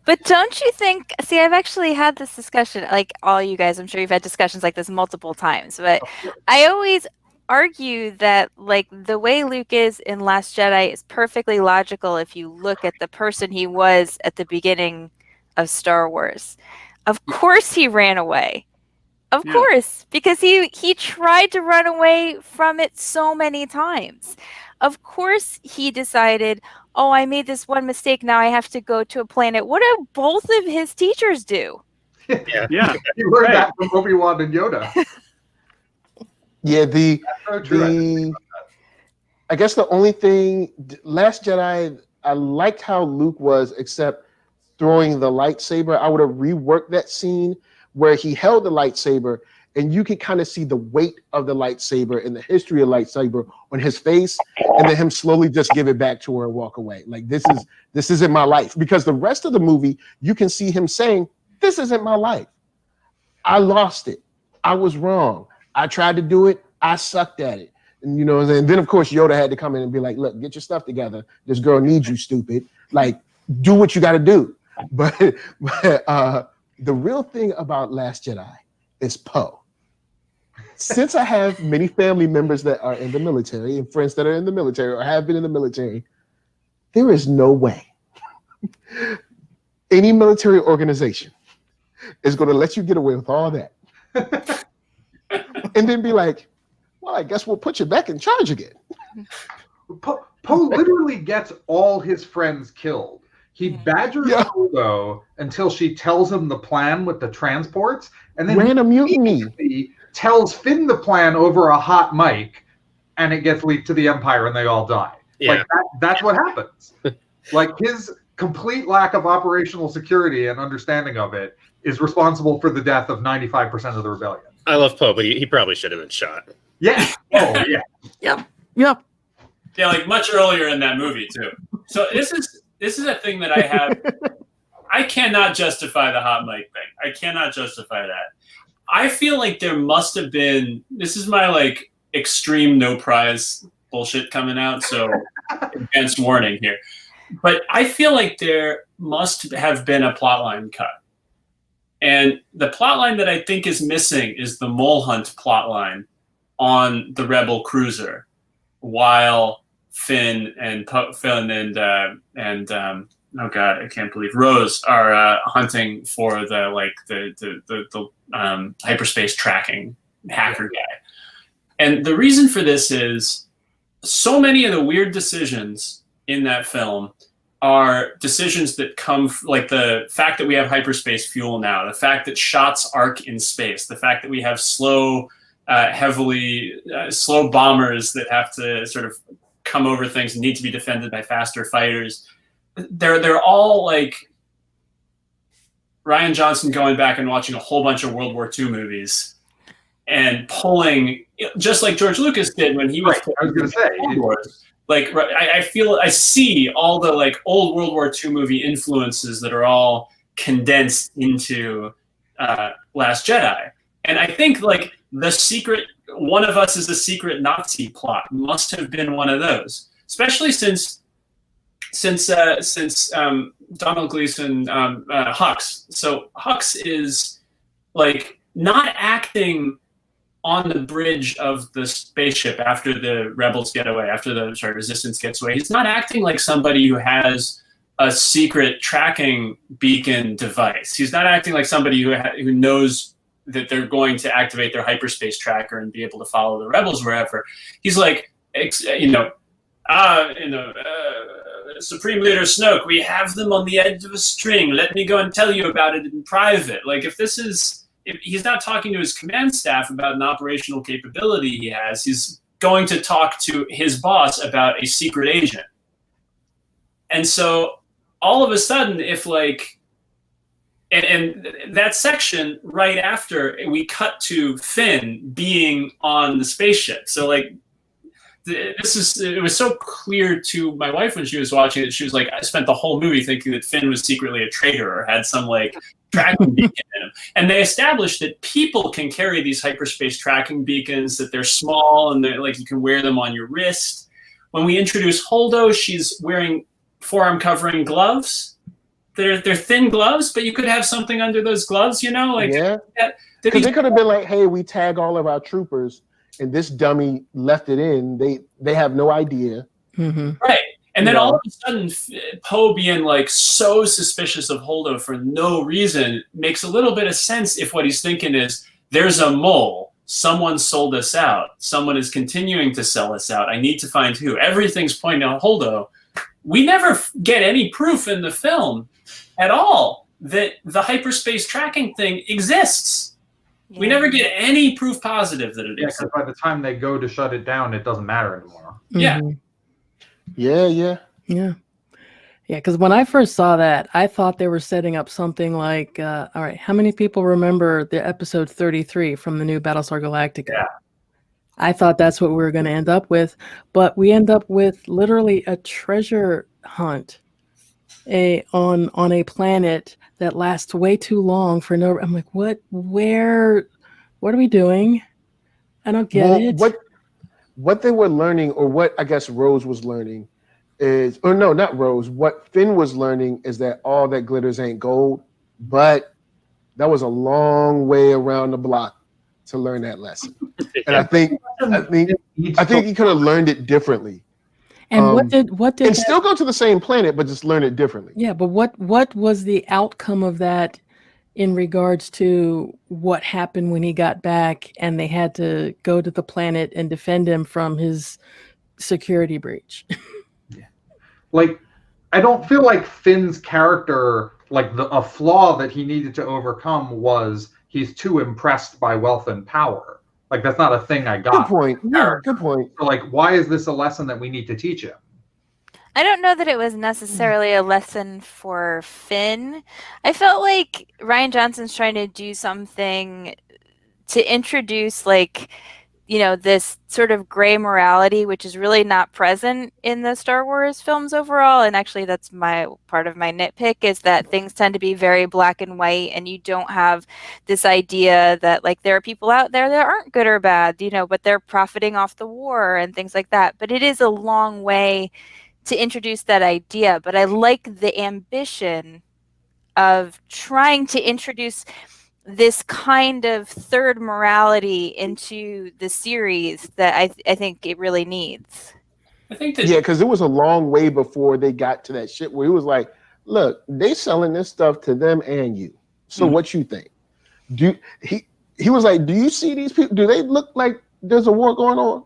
But don't you think, see, I've actually had this discussion, like all you guys, I'm sure you've had discussions like this multiple times, but I always argue that like the way Luke is in Last Jedi is perfectly logical if you look at the person he was at the beginning of Star Wars. Of course he ran away. Of course, because he tried to run away from it so many times. Of course he decided, oh, I made this one mistake, now I have to go to a planet. What do both of his teachers do? Yeah. You learned that from Obi-Wan and Yoda. Yeah, I guess the only thing, Last Jedi, I liked how Luke was, except throwing the lightsaber. I would have reworked that scene where he held the lightsaber and you could kind of see the weight of the lightsaber and the history of lightsaber on his face, and then him slowly just give it back to her and walk away. Like, this isn't my life. Because the rest of the movie, you can see him saying, this isn't my life. I lost it. I was wrong. I tried to do it. I sucked at it. And and then of course Yoda had to come in and be like, look, get your stuff together. This girl needs you, stupid. Like, do what you got to do. But the real thing about Last Jedi is Poe. Since I have many family members that are in the military and friends that are in the military or have been in the military, there is no way any military organization is going to let you get away with all that. And then be like, well, I guess we'll put you back in charge again. Poe literally gets all his friends killed. He badgers Holdo until she tells him the plan with the transports, and then ran a mutiny. He tells Finn the plan over a hot mic, and it gets leaked to the Empire, and they all die. Yeah. Like that's what happens. Like, his complete lack of operational security and understanding of it is responsible for the death of 95% of the rebellion. I love Poe, but he probably should have been shot. Yeah. Oh, yeah. Yep. Yeah, like much earlier in that movie too. So this is a thing that I have. I cannot justify the hot mic thing. I cannot justify that. I feel like there must have been. This is my like extreme no prize bullshit coming out. So advanced warning here. But I feel like there must have been a plotline cut. And the plotline that I think is missing is the mole hunt plotline on the Rebel cruiser, while Finn and oh god, I can't believe Rose are hunting for the hyperspace tracking hacker guy. And the reason for this is so many of the weird decisions in that film are decisions that come like the fact that we have hyperspace fuel now, the fact that shots arc in space, the fact that we have slow bombers that have to sort of come over things and need to be defended by faster fighters. They're all like Rian Johnson going back and watching a whole bunch of World War II movies and pulling, just like George Lucas did when he was. Right. I was going to say. Like, I see all the like old World War II movie influences that are all condensed into Last Jedi. And I think like the secret, one of us is a secret Nazi plot must have been one of those, especially since Donald Gleason Hux. So Hux is like not acting on the bridge of the spaceship after the rebels get away, after the resistance gets away. He's not acting like somebody who has a secret tracking beacon device. He's not acting like somebody who knows that they're going to activate their hyperspace tracker and be able to follow the rebels wherever. He's like, Supreme Leader Snoke, we have them on the edge of a string. Let me go and tell you about it in private. Like, if he's not talking to his command staff about an operational capability he has, he's going to talk to his boss about a secret agent. And so all of a sudden, if like, and that section right after we cut to Finn being on the spaceship. So like, it was so clear to my wife when she was watching it. She was like, I spent the whole movie thinking that Finn was secretly a traitor or had some like tracking beacon in him. And they established that people can carry these hyperspace tracking beacons, that they're small and they're like, you can wear them on your wrist. When we introduce Holdo, she's wearing forearm covering gloves. They're thin gloves, but you could have something under those gloves, like yeah. Because they could have been like, hey, we tag all of our troopers and this dummy left it in. They have no idea. Mm-hmm. Right. And then all of a sudden, Poe being like so suspicious of Holdo for no reason makes a little bit of sense if what he's thinking is, there's a mole. Someone sold us out. Someone is continuing to sell us out. I need to find who. Everything's pointing out Holdo. We never get any proof in the film at all that the hyperspace tracking thing exists. Yeah. We never get any proof positive that it exists. Because by the time they go to shut it down, it doesn't matter anymore. Yeah. Mhm. Yeah. Yeah. Yeah, because when I first saw that, I thought they were setting up something like, all right, how many people remember the episode 33 from the new Battlestar Galactica? Yeah. I thought that's what we were going to end up with, but we end up with literally a treasure hunt on a planet that lasts way too long for no. I'm like, what are we doing? I don't get Well, it. what they were learning, or what I guess Rose was learning, is, or no, not Rose. What Finn was learning is that all that glitters ain't gold. But that was a long way around the block to learn that lesson. And I think he could have learned it differently. And what did and still go to the same planet, but just learn it differently. Yeah, but what was the outcome of that in regards to what happened when he got back and they had to go to the planet and defend him from his security breach? Yeah. Like, I don't feel like Finn's character, like a flaw that he needed to overcome was he's too impressed by wealth and power. Like, that's not a thing I got. Good point. Yeah, good point. So, like, why is this a lesson that we need to teach him? I don't know that it was necessarily a lesson for Finn. I felt like Rian Johnson's trying to do something to introduce, like, you know, this sort of gray morality, which is really not present in the Star Wars films overall. And actually, that's my part of my nitpick, is that things tend to be very black and white, and you don't have this idea that, like, there are people out there that aren't good or bad, you know, but they're profiting off the war and things like that. But it is a long way to introduce that idea. But I like the ambition of trying to introduce this kind of third morality into the series that I think it really needs. I think that, yeah, because it was a long way before they got to that shit where he was like, look, they selling this stuff to them and you. So what you think? He was like, do you see these people? Do they look like there's a war going on?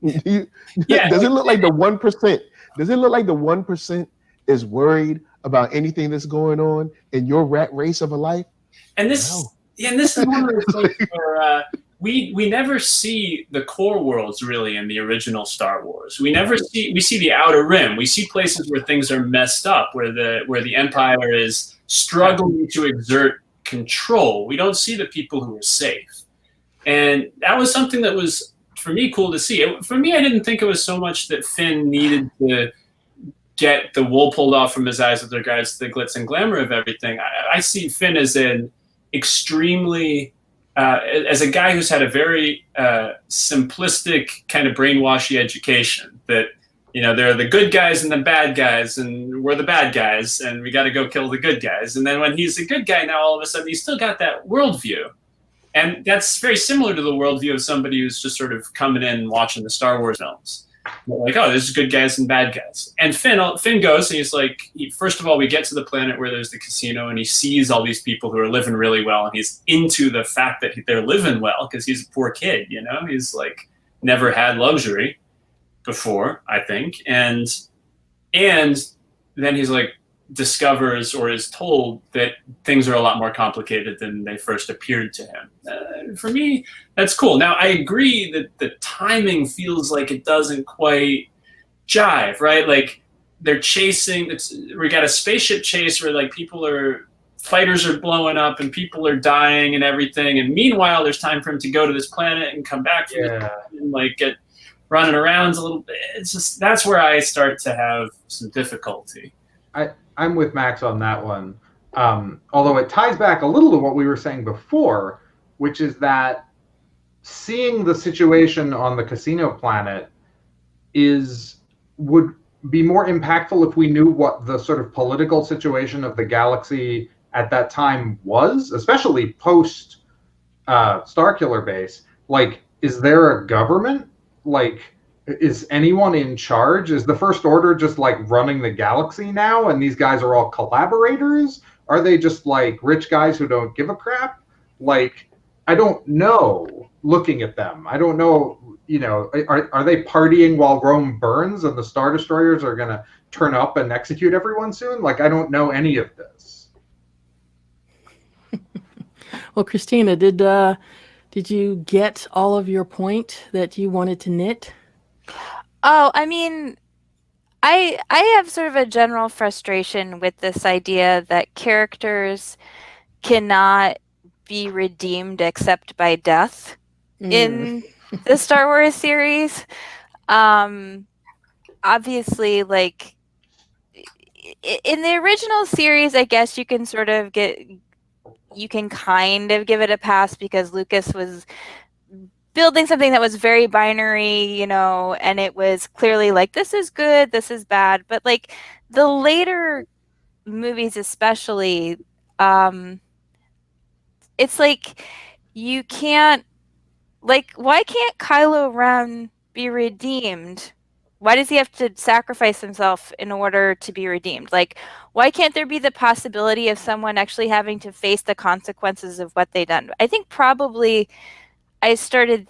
Does it look like the 1%? Does it look like the 1% is worried about anything that's going on in your rat race of a life? And this is one of those things where we never see the core worlds really in the original Star Wars. We see the outer rim. We see places where things are messed up, where the Empire is struggling to exert control. We don't see the people who are safe. And that was something that was, for me, cool to see. For me, I didn't think it was so much that Finn needed to get the wool pulled off from his eyes with regards to the glitz and glamour of everything. I see Finn as an extremely, as a guy who's had a very simplistic kind of brainwashy education, that, you know, there are the good guys and the bad guys, and we're the bad guys, and we got to go kill the good guys. And then when he's a good guy now, all of a sudden, he's still got that worldview. And that's very similar to the worldview of somebody who's just sort of coming in and watching the Star Wars films. Like, oh, there's good guys and bad guys. And Finn goes, and he's like, first of all, we get to the planet where there's the casino, and he sees all these people who are living really well, and he's into the fact that they're living well because he's a poor kid, you know? He's like never had luxury before, I think. And then he's like, discovers or is told that things are a lot more complicated than they first appeared to him. For me, that's cool. Now, I agree that the timing feels like it doesn't quite jive, right? Like, they're chasing, we got a spaceship chase where, like, fighters are blowing up and people are dying and everything, and meanwhile there's time for him to go to this planet and come back from and like get running around a little bit. It's just, that's where I start to have some difficulty. I'm with Max on that one. Although it ties back a little to what we were saying before, which is that seeing the situation on the casino planet would be more impactful if we knew what the sort of political situation of the galaxy at that time was, especially post Starkiller Base. Like, is there a government? Like, is anyone in charge? Is the First Order just like running the galaxy now, and these guys are all collaborators? Are they just like rich guys who don't give a crap? Like, I don't know. Looking at them, I don't know. You know, are they partying while Rome burns, and the Star Destroyers are gonna turn up and execute everyone soon? Like, I don't know any of this. Well, Christina, did you get all of your point that you wanted to knit? Oh, I mean, I have sort of a general frustration with this idea that characters cannot be redeemed except by death in the Star Wars series. Um, Obviously, like in the original series, I guess you can kind of give it a pass because Lucas was building something that was very binary, and it was clearly like, this is good, this is bad. But like the later movies, especially, it's like you can't, like, why can't Kylo Ren be redeemed? Why does he have to sacrifice himself in order to be redeemed? Like, why can't there be the possibility of someone actually having to face the consequences of what they've done? I think probably I started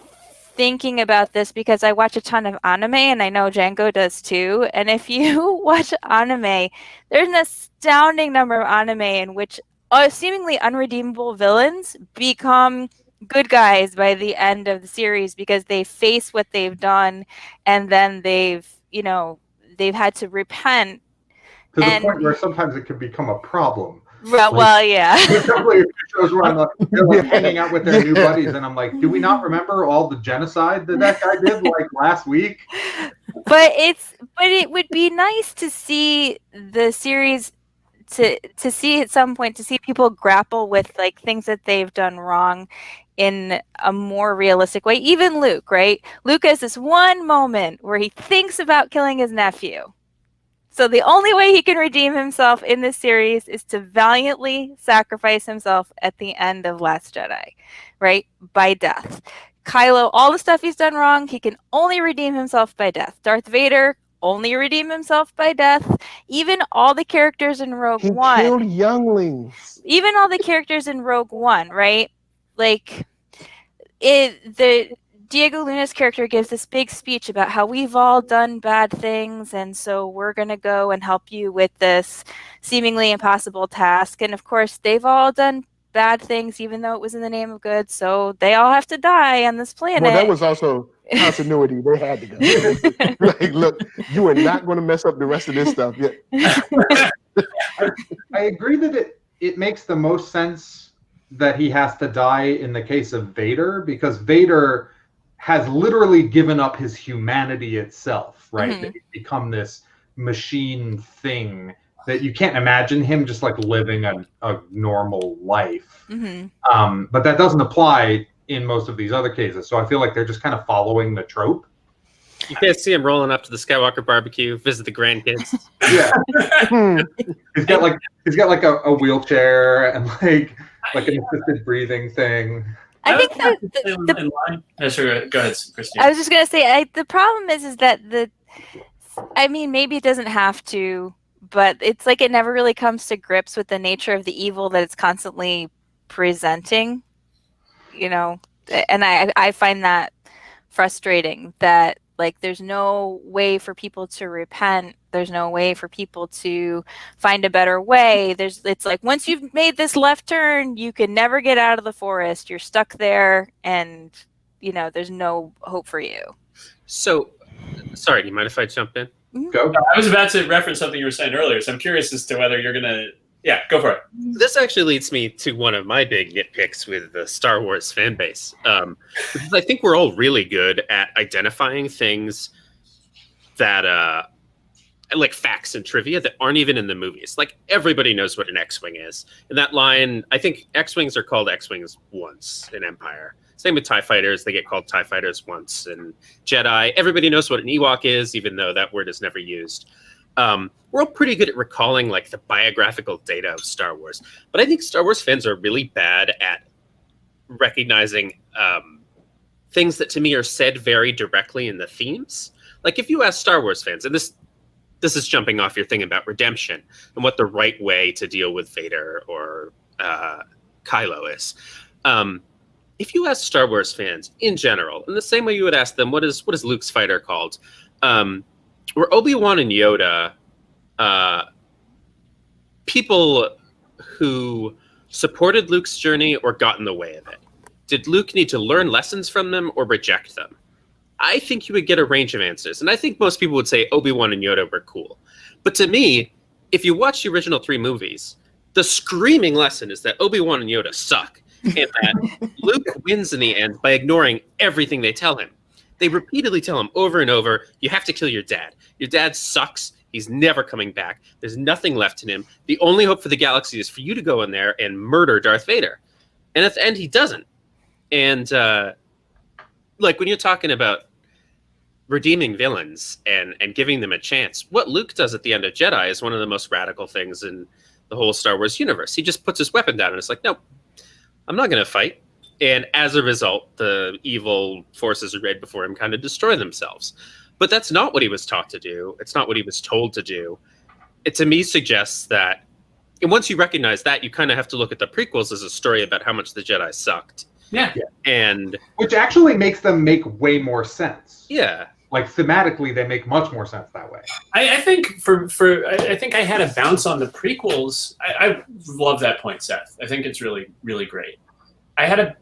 thinking about this because I watch a ton of anime, and I know Django does too. And if you watch anime, there's an astounding number of anime in which seemingly unredeemable villains become good guys by the end of the series because they face what they've done, and then they've had to repent. To the point where sometimes it can become a problem. Well, yeah. There's definitely shows where they're like hanging out with their new buddies, and I'm like, do we not remember all the genocide that guy did like last week? But it would be nice to see the series to see at some point, to see people grapple with like things that they've done wrong in a more realistic way. Even Luke, right? Luke has this one moment where he thinks about killing his nephew. So the only way he can redeem himself in this series is to valiantly sacrifice himself at the end of Last Jedi, right? By death. Kylo, all the stuff he's done wrong, he can only redeem himself by death. Darth Vader, only redeem himself by death. Even all the characters in Rogue One. He killed younglings. Even all the characters in Rogue One, right? Like, Diego Luna's character gives this big speech about how we've all done bad things, and so we're going to go and help you with this seemingly impossible task. And of course, they've all done bad things, even though it was in the name of good, so they all have to die on this planet. Well, that was also continuity. They had to go. Like, look, you are not going to mess up the rest of this stuff yet. I agree that it makes the most sense that he has to die in the case of Vader, because Vader has literally given up his humanity itself, right? Mm-hmm. He's become this machine thing that you can't imagine him just like living a normal life. Mm-hmm. But that doesn't apply in most of these other cases. So I feel like they're just kind of following the trope. You can't see him rolling up to the Skywalker barbecue, visit the grandkids. Yeah. he's got like a wheelchair and like an assisted breathing thing. I think that go ahead, Christina. I was just gonna say, the problem is that maybe it doesn't have to, but it's like it never really comes to grips with the nature of the evil that it's constantly presenting, and I find that frustrating, that like there's no way for people to repent, there's no way for people to find a better way. It's like, once you've made this left turn, you can never get out of the forest, you're stuck there, and there's no hope for you. So, sorry, do you mind if I jump in? Go. I was about to reference something you were saying earlier, so I'm curious as to whether you're gonna. Yeah, go for it. This actually leads me to one of my big nitpicks with the Star Wars fan base. Because I think we're all really good at identifying things that, like facts and trivia that aren't even in the movies. Like, everybody knows what an X-Wing is. And that line, I think X-Wings are called X-Wings once in Empire. Same with TIE Fighters, they get called TIE Fighters once. And Jedi, everybody knows what an Ewok is, even though that word is never used. We're all pretty good at recalling like the biographical data of Star Wars, but I think Star Wars fans are really bad at recognizing things that to me are said very directly in the themes. Like, if you ask Star Wars fans, and this is jumping off your thing about redemption and what the right way to deal with Vader or Kylo is. If you ask Star Wars fans in general, in the same way you would ask them, what is Luke's fighter called? Were Obi-Wan and Yoda people who supported Luke's journey or got in the way of it? Did Luke need to learn lessons from them or reject them? I think you would get a range of answers. And I think most people would say Obi-Wan and Yoda were cool. But to me, if you watch the original 3 movies, the screaming lesson is that Obi-Wan and Yoda suck. And that Luke wins in the end by ignoring everything they tell him. They repeatedly tell him over and over, you have to kill your dad. Your dad sucks. He's never coming back. There's nothing left in him. The only hope for the galaxy is for you to go in there and murder Darth Vader. And at the end, he doesn't. And like when you're talking about redeeming villains and giving them a chance, what Luke does at the end of Jedi is one of the most radical things in the whole Star Wars universe. He just puts his weapon down and it's like, nope, I'm not going to fight. And as a result, the evil forces arrayed before him kind of destroy themselves. But that's not what he was taught to do. It's not what he was told to do. It, to me, suggests that, and once you recognize that, you kind of have to look at the prequels as a story about how much the Jedi sucked. Yeah. And which actually makes them make way more sense. Yeah. Like thematically, they make much more sense that way. I think I think I had a bounce on the prequels. I love that point, Seth. I think it's really, really great. I had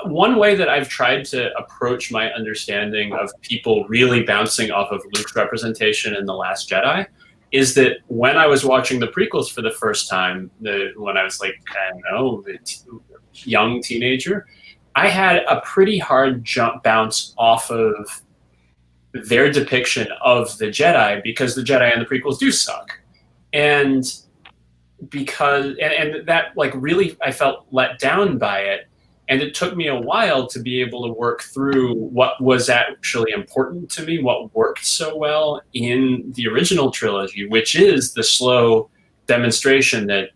one way that I've tried to approach my understanding of people really bouncing off of Luke's representation in The Last Jedi is that when I was watching the prequels for the first time, when I was like, I don't know, young teenager, I had a pretty hard bounce off of their depiction of the Jedi because the Jedi and the prequels do suck. And that like really I felt let down by it, and it took me a while to be able to work through what was actually important to me, what worked so well in the original trilogy, which is the slow demonstration that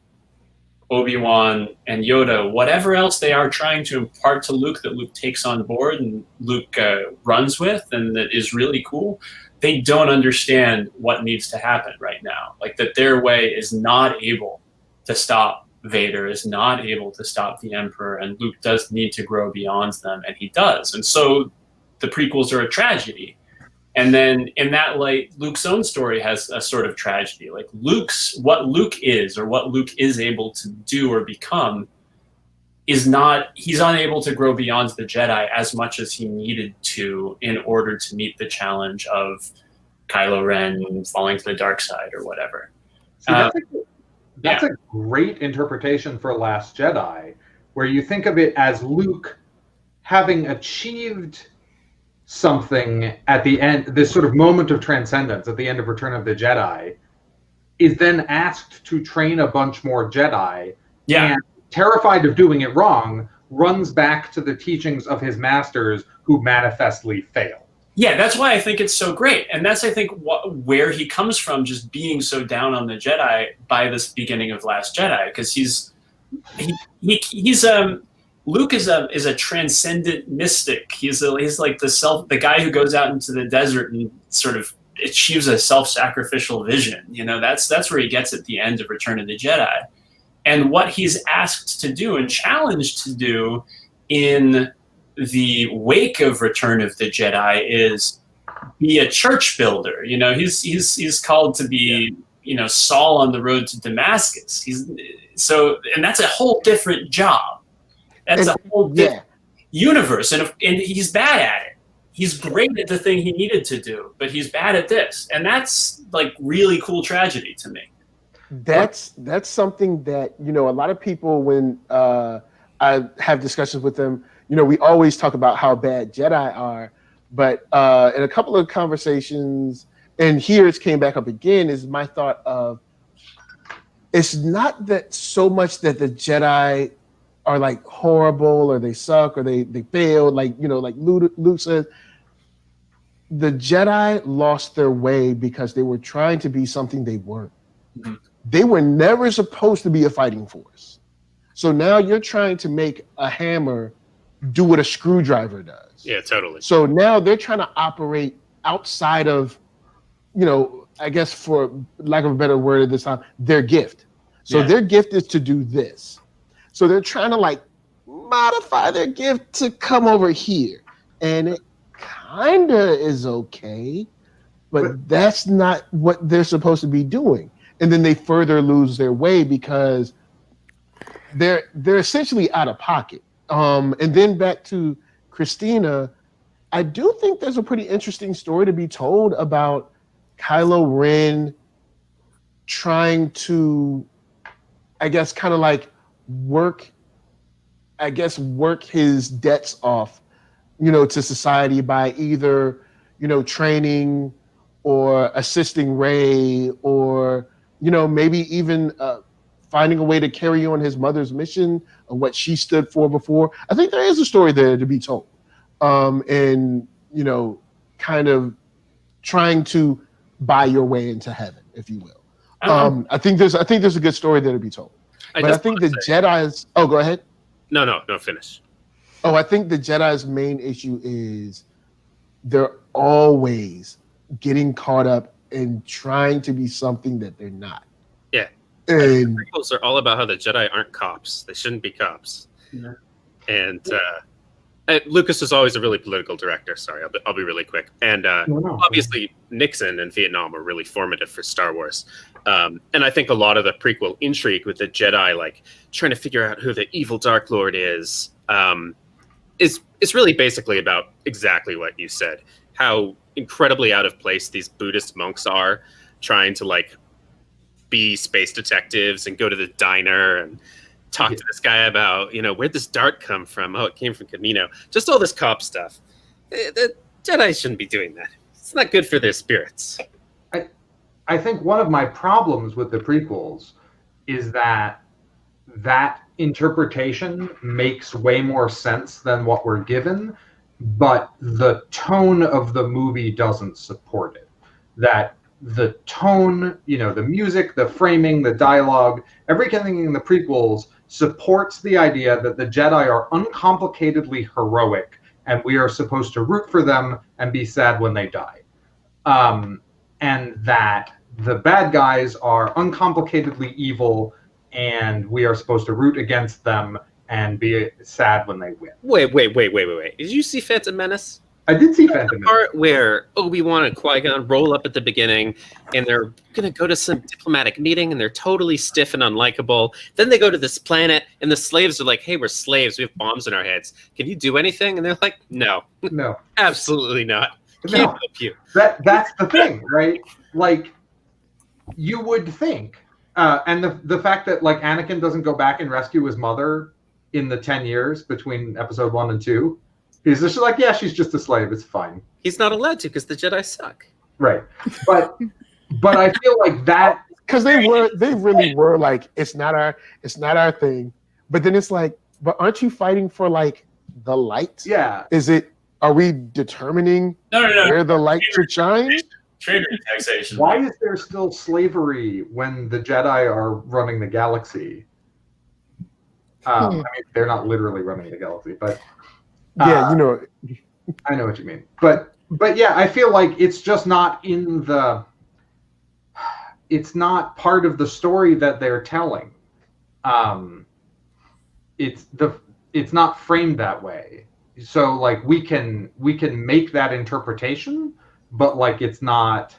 Obi-Wan and Yoda, whatever else they are trying to impart to Luke that Luke takes on board and Luke runs with and that is really cool, they don't understand what needs to happen right now. Like that their way is not able to stop Vader, is not able to stop the Emperor, and Luke does need to grow beyond them, and he does. And so the prequels are a tragedy. And then in that light, Luke's own story has a sort of tragedy. Like what Luke is, or what Luke is able to do or become, he's unable to grow beyond the Jedi as much as he needed to in order to meet the challenge of Kylo Ren falling to the dark side or whatever. See, that's a great interpretation for Last Jedi, where you think of it as Luke having achieved something at the end, this sort of moment of transcendence at the end of Return of the Jedi, is then asked to train a bunch more Jedi, and terrified of doing it wrong, runs back to the teachings of his masters who manifestly fail. Yeah, that's why I think it's so great. And that's, I think, where he comes from, just being so down on the Jedi by this beginning of Last Jedi, because he's Luke is a transcendent mystic. He's like the guy who goes out into the desert and sort of achieves a self-sacrificial vision. You know, that's where he gets at the end of Return of the Jedi. And what he's asked to do and challenged to do in the wake of Return of the Jedi is be a church builder. You know, he's called to be, you know, Saul on the road to Damascus. And that's a whole different job. That's a whole different universe, and he's bad at it. He's great at the thing he needed to do, but he's bad at this, and that's like really cool tragedy to me. That's something that, you know, a lot of people, when I have discussions with them, you know, we always talk about how bad Jedi are, but in a couple of conversations, and here it came back up again, is my thought of, it's not that so much that the Jedi are like horrible or they suck or they failed, like, you know, like Luke said, the Jedi lost their way because they were trying to be something they weren't. Mm-hmm. They were never supposed to be a fighting force. So now you're trying to make a hammer do what a screwdriver does. Yeah, totally. So now they're trying to operate outside of, you know, I guess for lack of a better word at this time, their gift. So their gift is to do this. So they're trying to like modify their gift to come over here. And it kind of is okay, but that's not what they're supposed to be doing. And then they further lose their way because they're essentially out of pocket. And then back to Christina, I do think there's a pretty interesting story to be told about Kylo Ren trying to, I guess, kind of like work his debts off, to society by either, training or assisting Rey, or, maybe even finding a way to carry on his mother's mission of what she stood for before. I think there is a story there to be told. And, kind of trying to buy your way into heaven, if you will. I think there's a good story there to be told. But I think the Jedi's... Oh, go ahead. No, finish. Oh, I think the Jedi's main issue is they're always getting caught up in trying to be something that they're not. Yeah. And the prequels are all about how the Jedi aren't cops. They shouldn't be cops. Yeah. And Lucas was always a really political director. Sorry, I'll be really quick. And obviously Nixon and Vietnam were really formative for Star Wars. And I think a lot of the prequel intrigue with the Jedi, like trying to figure out who the evil Dark Lord is really basically about exactly what you said. How incredibly out of place these Buddhist monks are, trying to like be space detectives and go to the diner and talk to this guy about, where'd this dart come from? Oh, it came from Camino. Just all this cop stuff. The Jedi shouldn't be doing that. It's not good for their spirits. I think one of my problems with the prequels is that interpretation makes way more sense than what we're given, but the tone of the movie doesn't support it. That the tone, the music, the framing, the dialogue, everything in the prequels supports the idea that the Jedi are uncomplicatedly heroic and we are supposed to root for them and be sad when they die. And that the bad guys are uncomplicatedly evil and we are supposed to root against them and be sad when they win. Wait. Did you see Phantom Menace? I did see Phantom Menace. Part where Obi-Wan and Qui-Gon roll up at the beginning and they're going to go to some diplomatic meeting and they're totally stiff and unlikable. Then they go to this planet and the slaves are like, hey, we're slaves. We have bombs in our heads. Can you do anything? And they're like, no. Absolutely not. Can't help you. That's the thing, right? Like, you would think, and the fact that like Anakin doesn't go back and rescue his mother in the 10 years between episode 1 and 2, he's just like, yeah, she's just a slave. It's fine. He's not allowed to because the Jedi suck. Right, but I feel like that because they really were like, it's not our thing. But then it's like, but aren't you fighting for like the light? Yeah. Are we determining where the light should shine? Traitor taxation. Why is there still slavery when the Jedi are running the galaxy? I mean, they're not literally running the galaxy, but yeah, I know what you mean. But yeah, I feel like it's just not it's not part of the story that they're telling. It's not framed that way. So like we can make that interpretation, but like it's not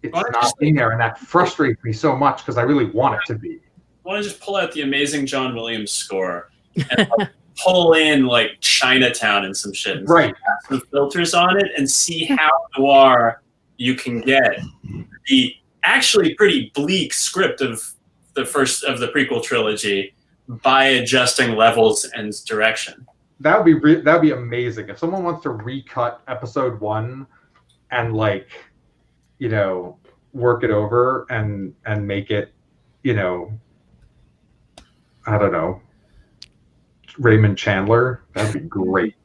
in there, and that frustrates me so much because I really want it to be. I want to just pull out the amazing John Williams score and like, pull in like Chinatown and some shit, and right? Some filters on it, and see how noir you can get the actually pretty bleak script of the first of the prequel trilogy by adjusting levels and direction. That would be amazing if someone wants to recut episode 1 and like, work it over and make it, I don't know, Raymond Chandler. That'd be great.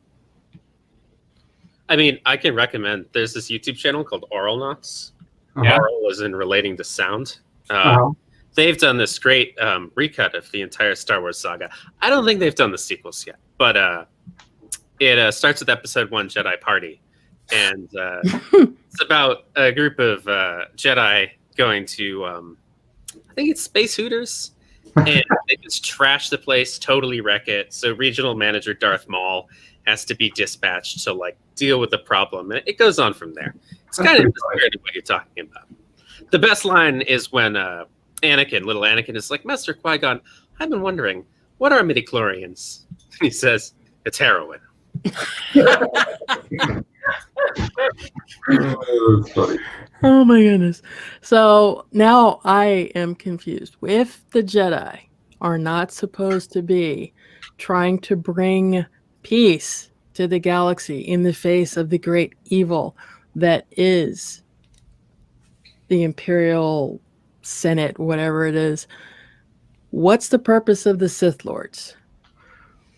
I mean, I can recommend. There's this YouTube channel called Oral Knots. Uh-huh. Oral is in relating to sound. Uh-huh. They've done this great recut of the entire Star Wars saga. I don't think they've done the sequels yet, but it starts with episode 1, Jedi Party. And it's about a group of Jedi going to, I think it's Space Hooters. And they just trash the place, totally wreck it. So regional manager Darth Maul has to be dispatched to like deal with the problem. And it goes on from there. It's kind of the spirit of what you're talking about. The best line is when little Anakin is like, Master Qui-Gon, I've been wondering, what are midichlorians? He says, it's heroin. That's funny. Oh my goodness. So now I am confused. If the Jedi are not supposed to be trying to bring peace to the galaxy in the face of the great evil that is the Imperial Senate, whatever it is, what's the purpose of the Sith Lords?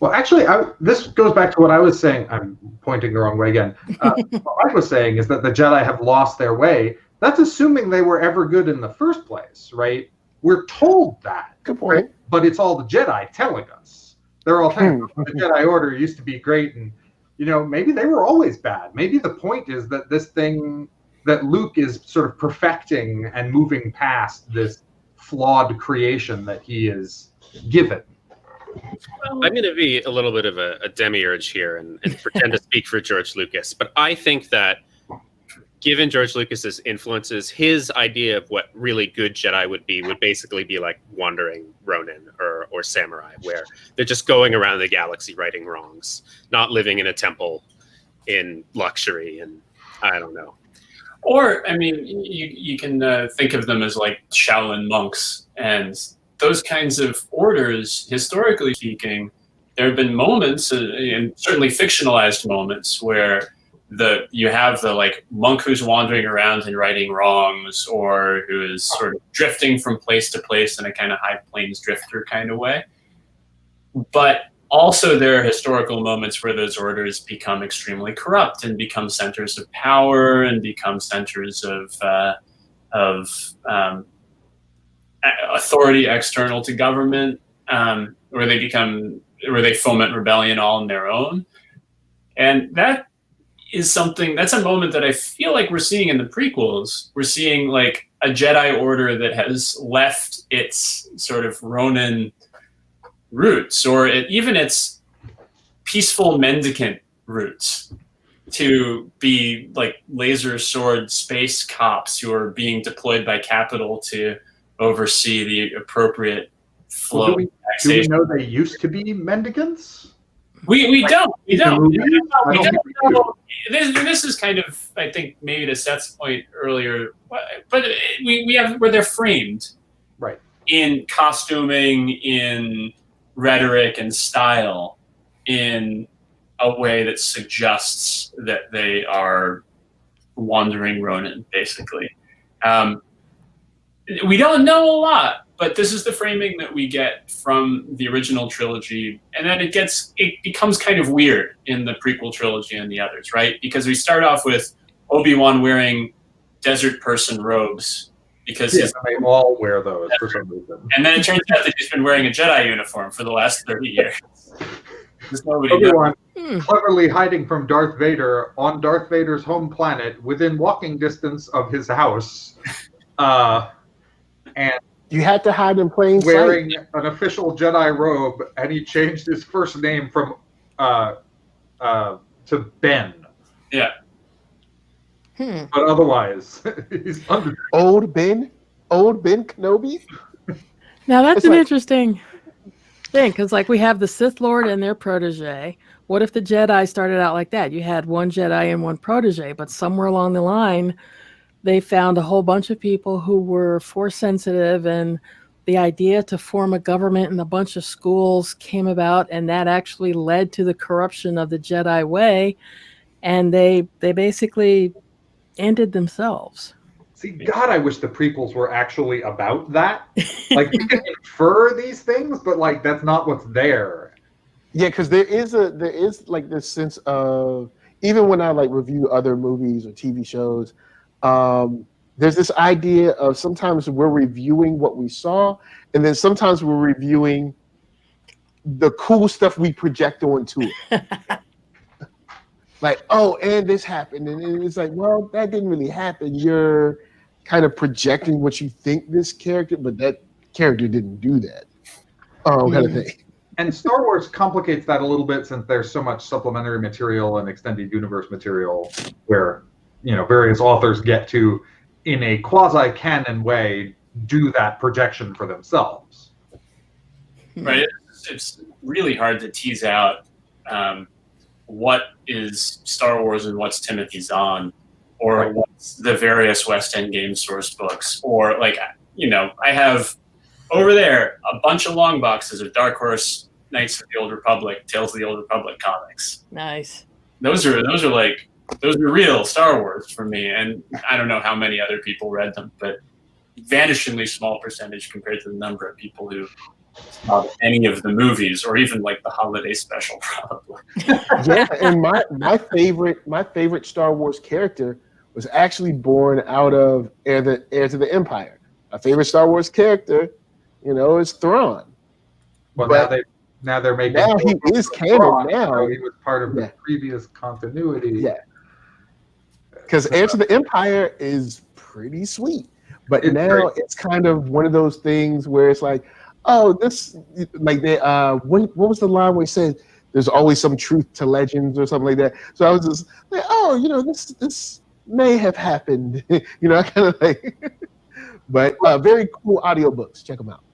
Well, actually, this goes back to what I was saying. I'm pointing the wrong way again. What I was saying is that the Jedi have lost their way. That's assuming they were ever good in the first place, right? We're told that. Good point. But it's all the Jedi telling us. They're all saying the Jedi Order used to be great, and maybe they were always bad. Maybe the point is that this thing that Luke is sort of perfecting and moving past this flawed creation that he is given. I'm going to be a little bit of a demiurge here and pretend to speak for George Lucas, but I think that given George Lucas's influences, his idea of what really good Jedi would basically be like wandering Ronin or samurai, where they're just going around the galaxy righting wrongs, not living in a temple in luxury, and I don't know. Or, I mean, you can think of them as like Shaolin monks, and those kinds of orders, historically speaking, there have been moments, and certainly fictionalized moments, where you have the like monk who's wandering around and righting wrongs, or who is sort of drifting from place to place in a kind of high plains drifter kind of way. But also there are historical moments where those orders become extremely corrupt and become centers of power and become centers of authority external to government, where they foment rebellion all on their own. And that's a moment that I feel like we're seeing in the prequels. We're seeing like a Jedi Order that has left its sort of Ronin roots, or even its peaceful mendicant roots, to be like laser sword space cops who are being deployed by capital to oversee the appropriate flow. Well, do we know they used to be mendicants? We don't. know. This is kind of, I think, maybe to Seth's point earlier, but we have where they're framed, right, in costuming, in rhetoric and style, in a way that suggests that they are wandering Ronin, basically. We don't know a lot, but this is the framing that we get from the original trilogy, and then it becomes kind of weird in the prequel trilogy and the others, right? Because we start off with Obi-Wan wearing desert person robes because they all wear those for some reason, and then it turns out that he's been wearing a Jedi uniform for the last 30 years. There's nobody Obi-Wan cleverly hiding from Darth Vader on Darth Vader's home planet within walking distance of his house. And you had to hide in plain sight. Wearing an official Jedi robe, and he changed his first name from to Ben. Yeah. But otherwise, he's under. Old Ben Kenobi. Now that's an interesting thing, because like we have the Sith Lord and their protege. What if the Jedi started out like that? You had one Jedi and one protege, but somewhere along the line, they found a whole bunch of people who were force sensitive, and the idea to form a government and a bunch of schools came about, and that actually led to the corruption of the Jedi way, and they basically ended themselves. See, God, I wish the prequels were actually about that. Like, you can infer these things, but like that's not what's there. Yeah, because there is like this sense of, even when I like review other movies or TV shows, there's this idea of sometimes we're reviewing what we saw, and then sometimes we're reviewing the cool stuff we project onto it. Like, oh, and this happened, and it's like, well, that didn't really happen. You're kind of projecting what you think this character, but that character didn't do that. Kind of thing. And Star Wars complicates that a little bit, since there's so much supplementary material and extended universe material where, various authors get to, in a quasi-canon way, do that projection for what is Star Wars and what's Timothy Zahn, or what's the various West End game source books, or like, you know, I have over there a bunch of long boxes of Dark Horse, Knights of the Old Republic, Tales of the Old Republic comics. Nice. Those are real Star Wars for me, and I don't know how many other people read them, but vanishingly small percentage compared to the number of people who saw any of the movies or even like the holiday special, probably. Yeah, and my favorite Star Wars character was actually born out of Heir to the Empire. My favorite Star Wars character, you know, is Thrawn. Well, But now they're making. now he is canon now. So he was part of Yeah. the previous continuity. Yeah. Because Heir to the Empire is pretty sweet. But It's now great. it's kind of one of those things where it's like, oh, this, like, they, what was the line where he said, there's always some truth to legends or something like that. So I was just like, oh, you know, this may have happened. You know, I kind of like, but very cool audiobooks. Check them out.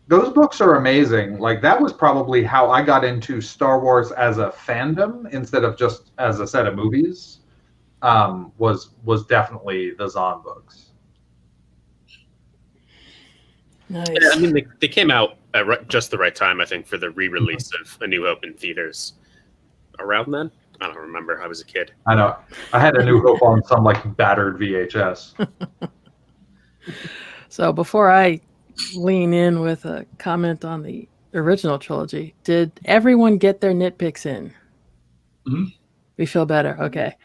Those books are amazing. Like, that was probably how I got into Star Wars as a fandom instead of just as a set of movies. Was definitely the Zahn books. Nice. Yeah, I mean, they came out at just the right time, I think, for the re-release of A New Hope in theaters. Around then? I don't remember. I was a kid. I know. I had A New Hope on some like battered VHS. So before I lean in with a comment on the original trilogy, did everyone get their nitpicks in? Mm-hmm. We feel better. Okay.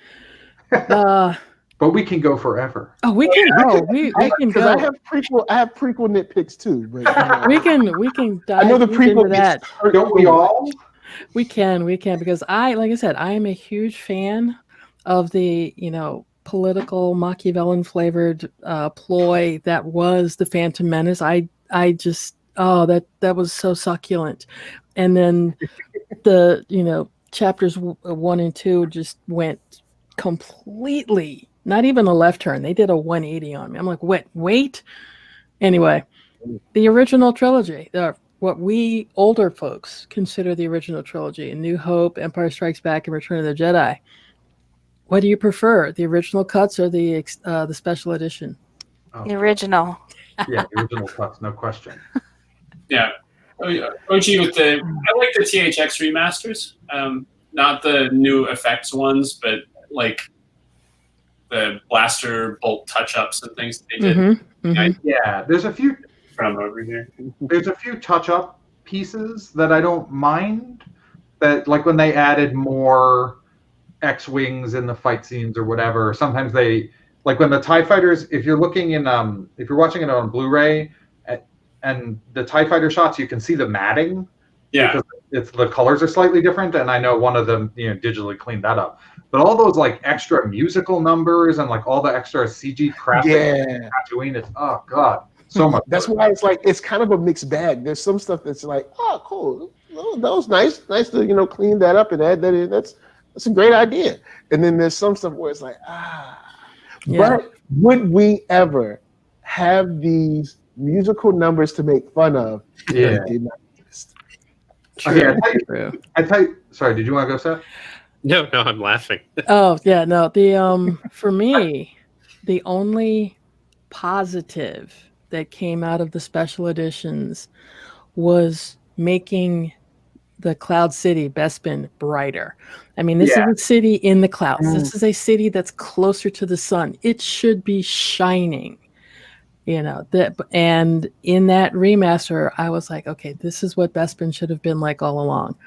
But we can go forever. Oh, we can. We can Because go. I have prequel nitpicks too. But, We can dive I know the deep prequel into that. Don't we all? We can because like I said, I am a huge fan of the, you know, political Machiavellian flavored ploy that was the Phantom Menace. I just that was so succulent, and then the, you know, chapters 1 and 2 just went completely, not even a left turn. They did a 180 on me. I'm like, wait. Anyway, the original trilogy, what we older folks consider the original trilogy: A New Hope, Empire Strikes Back, and Return of the Jedi. What do you prefer, the original cuts or the special edition? Oh, The original. yeah, the original cuts, no question. Yeah. OG with I like the THX remasters. Not the new effects ones, but like the blaster bolt touch-ups and things that they did. Mm-hmm, mm-hmm. Yeah, there's a few From over here. There's a few touch-up pieces that I don't mind. That, like, when they added more X-wings in the fight scenes or whatever. Sometimes they, like, when the TIE fighters, if you're looking in, if you're watching it on Blu-ray, and the TIE fighter shots, you can see the matting. Yeah. Because the colors are slightly different, and I know one of them, you know, digitally cleaned that up. But all those like extra musical numbers and like all the extra CG crap, Yeah. Tatooine, it's, oh god, so much. That's why it's like it's kind of a mixed bag. There's some stuff that's like, oh, cool, that was nice to, you know, clean that up and add that in. That's a great idea. And then there's some stuff where it's like, Yeah. But would we ever have these musical numbers to make fun of? Yeah. They did not exist. Okay, True. I tell you, sorry, did you want to go, Seth? No, I'm laughing. Oh yeah, no. The for me, the only positive that came out of the special editions was making the Cloud City Bespin brighter. I mean, this is a city in the clouds. This is a city that's closer to the sun. It should be shining. You know, and in that remaster, I was like, okay, this is what Bespin should have been like all along.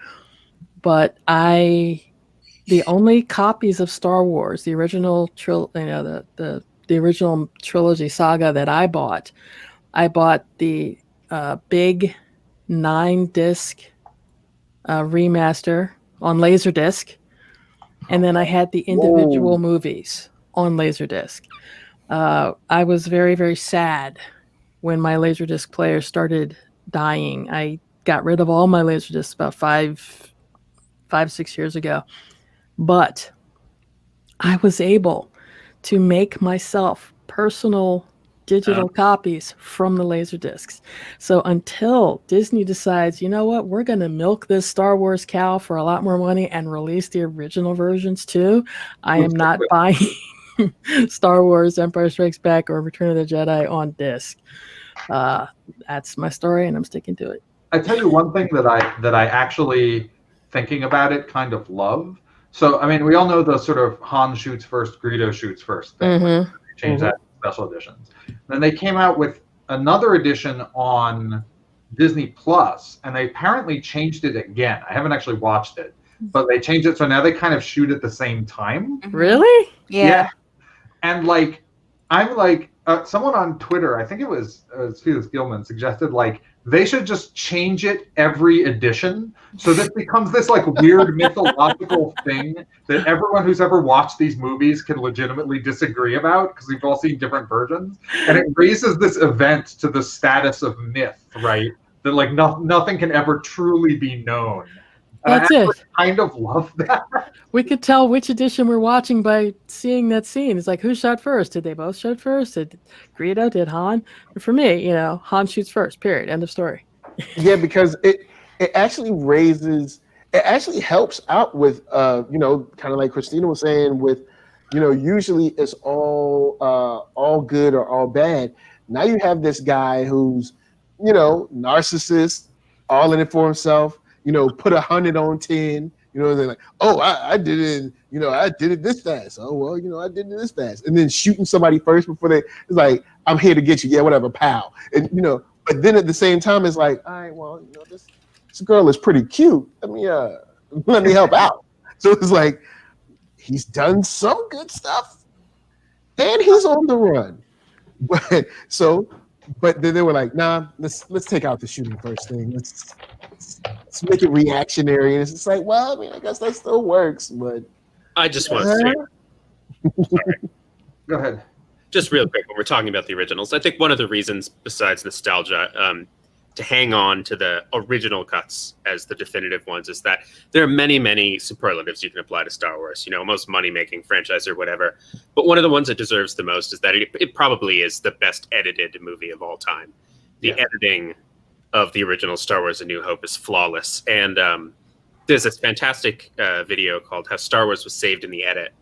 But the only copies of Star Wars, the original the original trilogy saga that I bought the big 9-disc remaster on Laserdisc, and then I had the individual movies on Laserdisc. I was very, very sad when my Laserdisc player started dying. I got rid of all my Laserdiscs about 5-6 years ago. But I was able to make myself personal digital copies from the Laserdiscs. So until Disney decides, you know what, we're going to milk this Star Wars cow for a lot more money and release the original versions too, I am not buying Star Wars Empire Strikes Back or Return of the Jedi on disc. That's my story, and I'm sticking to it. I tell you one thing that I actually, thinking about it, kind of love. So, I mean, we all know the sort of Han shoots first, Greedo shoots first thing. Mm-hmm. They changed that in special editions. Then they came out with another edition on Disney Plus, and they apparently changed it again. I haven't actually watched it, but they changed it so now they kind of shoot at the same time. Really? Yeah. And like, I'm like, someone on Twitter, I think it was Felix Gilman, suggested like they should just change it every edition, so this becomes this like weird mythological thing that everyone who's ever watched these movies can legitimately disagree about because we've all seen different versions, and it raises this event to the status of myth, right? That like nothing can ever truly be known. That's I it. kind of love that. We could tell which edition we're watching by seeing that scene. It's like, who shot first? Did they both shoot first? Did Greedo? Did Han? And for me, Han shoots first, period. End of story. Yeah, because it actually helps out with, kind of like Christina was saying with, usually it's all good or all bad. Now you have this guy who's, narcissist, all in it for himself, put 100 on 10, they're like, oh, I did it, I did it this fast. Oh, well, I did it this fast. And then shooting somebody first before it's like, I'm here to get you. Yeah, whatever, pow. And, but then at the same time, it's like, all right, well, this girl is pretty cute. Let me help out. So it's like, he's done some good stuff and he's on the run. But then they were like, nah, let's take out the shooting first thing. Let's make it reactionary. And it's just like, well, I mean, I guess that still works, but I just want to say, sorry. Go ahead. Just real quick, when we're talking about the originals, I think one of the reasons, besides nostalgia, to hang on to the original cuts as the definitive ones is that there are many, many superlatives you can apply to Star Wars, most money-making franchise or whatever. But one of the ones that deserves the most is that it probably is the best edited movie of all time. The editing of the original Star Wars A New Hope is flawless. And there's this fantastic video called How Star Wars Was Saved in the Edit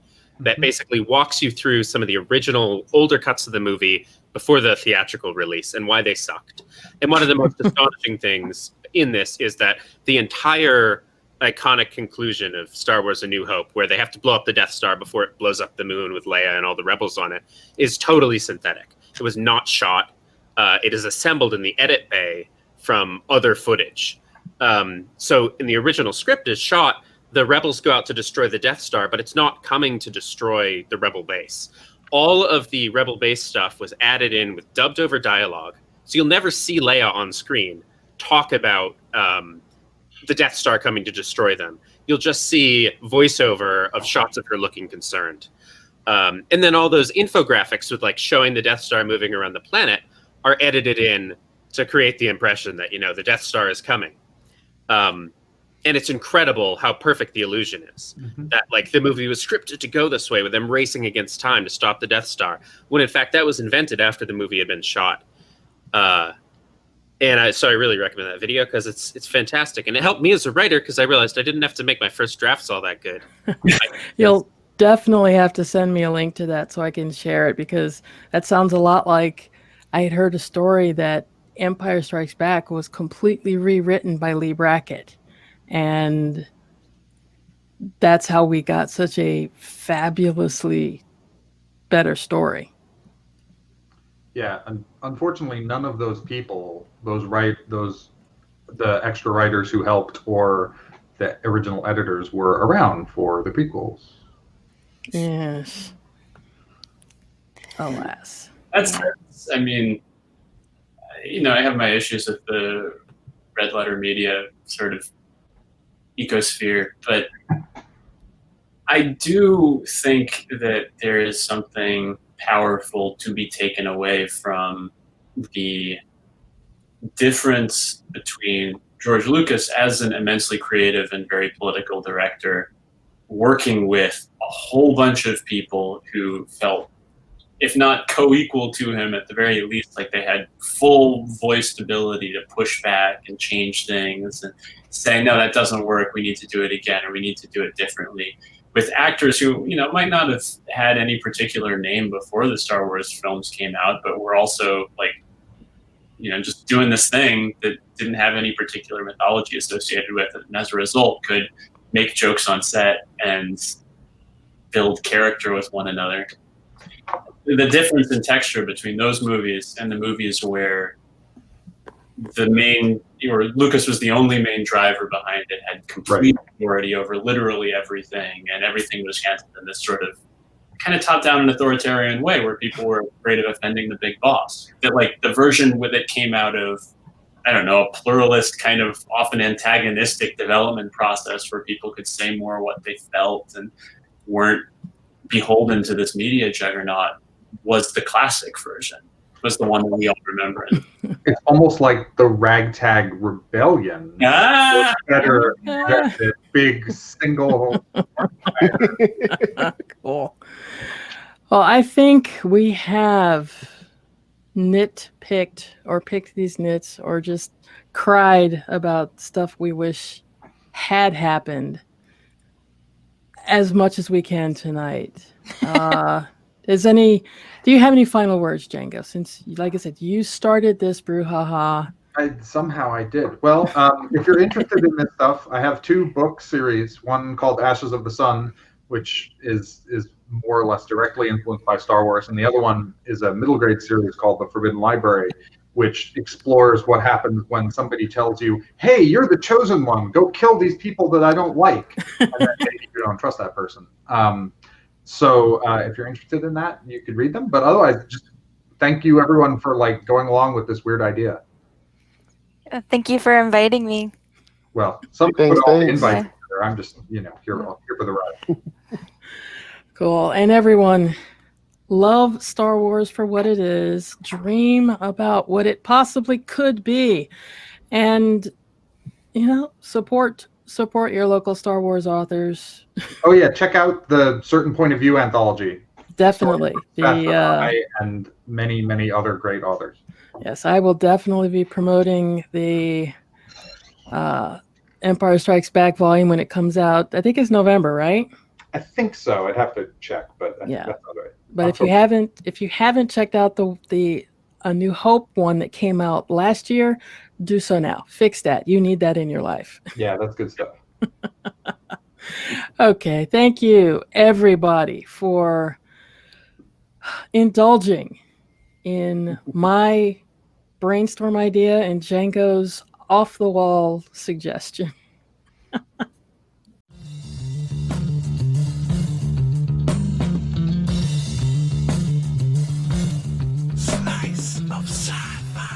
that basically walks you through some of the original older cuts of the movie before the theatrical release and why they sucked. And one of the most astonishing things in this is that the entire iconic conclusion of Star Wars A New Hope, where they have to blow up the Death Star before it blows up the moon with Leia and all the rebels on it, is totally synthetic. It was not shot. It is assembled in the edit bay from other footage. So in the original script is shot, the rebels go out to destroy the Death Star, but it's not coming to destroy the rebel base. All of the rebel base stuff was added in with dubbed over dialogue. So you'll never see Leia on screen talk about the Death Star coming to destroy them. You'll just see voiceover of shots of her looking concerned. And then all those infographics with showing the Death Star moving around the planet are edited in to create the impression that, the Death Star is coming. And it's incredible how perfect the illusion is. That the movie was scripted to go this way with them racing against time to stop the Death Star, when in fact that was invented after the movie had been shot. So I really recommend that video because it's fantastic. And it helped me as a writer because I realized I didn't have to make my first drafts all that good. You'll definitely have to send me a link to that so I can share it, because that sounds a lot like I had heard a story that Empire Strikes Back was completely rewritten by Lee Brackett. And that's how we got such a fabulously better story. Yeah, and unfortunately, none of those people, the extra writers who helped or the original editors were around for the prequels. Yes. Alas. I mean, I have my issues with the red letter media sort of ecosphere, but I do think that there is something powerful to be taken away from the difference between George Lucas as an immensely creative and very political director working with a whole bunch of people who felt if not co-equal to him, at the very least, like they had full voiced ability to push back and change things and say, no, that doesn't work. We need to do it again, or we need to do it differently. With actors who, might not have had any particular name before the Star Wars films came out, but were also like, just doing this thing that didn't have any particular mythology associated with it, and as a result could make jokes on set and build character with one another. The difference in texture between those movies and the movies where Lucas was the only main driver behind it, had complete authority over literally everything, and everything was handled in this sort of kind of top-down and authoritarian way where people were afraid of offending the big boss. That like the version that came out of, I don't know, a pluralist kind of often antagonistic development process where people could say more what they felt and weren't beholden to this media juggernaut, was the classic version, was the one that we all remember. It's almost like the ragtag rebellion. Was better than the big single. Cool. Well, I think we have nitpicked or picked these nits or just cried about stuff we wish had happened as much as we can tonight. Do you have any final words, Django? Since, like I said, you started this brouhaha. Somehow I did. Well, if you're interested in this stuff, I have 2 book series. One called Ashes of the Sun, which is more or less directly influenced by Star Wars, and the other one is a middle grade series called The Forbidden Library, which explores what happens when somebody tells you, hey, you're the chosen one, go kill these people that I don't like, and then maybe you don't trust that person. So if you're interested in that, you could read them. But otherwise, just thank you everyone for going along with this weird idea. Thank you for inviting me. Well, some people all invite me. I'm just, here for the ride. Cool. And everyone, love Star Wars for what it is. Dream about what it possibly could be. And, support your local Star Wars authors. Oh, yeah. Check out the Certain Point of View anthology. Definitely. And many, many other great authors. Yes, I will definitely be promoting the Empire Strikes Back volume when it comes out. I think it's November, right? I think so. I'd have to check, but that's all right. But if you haven't checked out the A New Hope one that came out last year, do so now. Fix that. You need that in your life. Yeah, that's good stuff. Okay, thank you everybody for indulging in my brainstorm idea and Django's off-the-wall suggestion. Slice of Sci-Fi.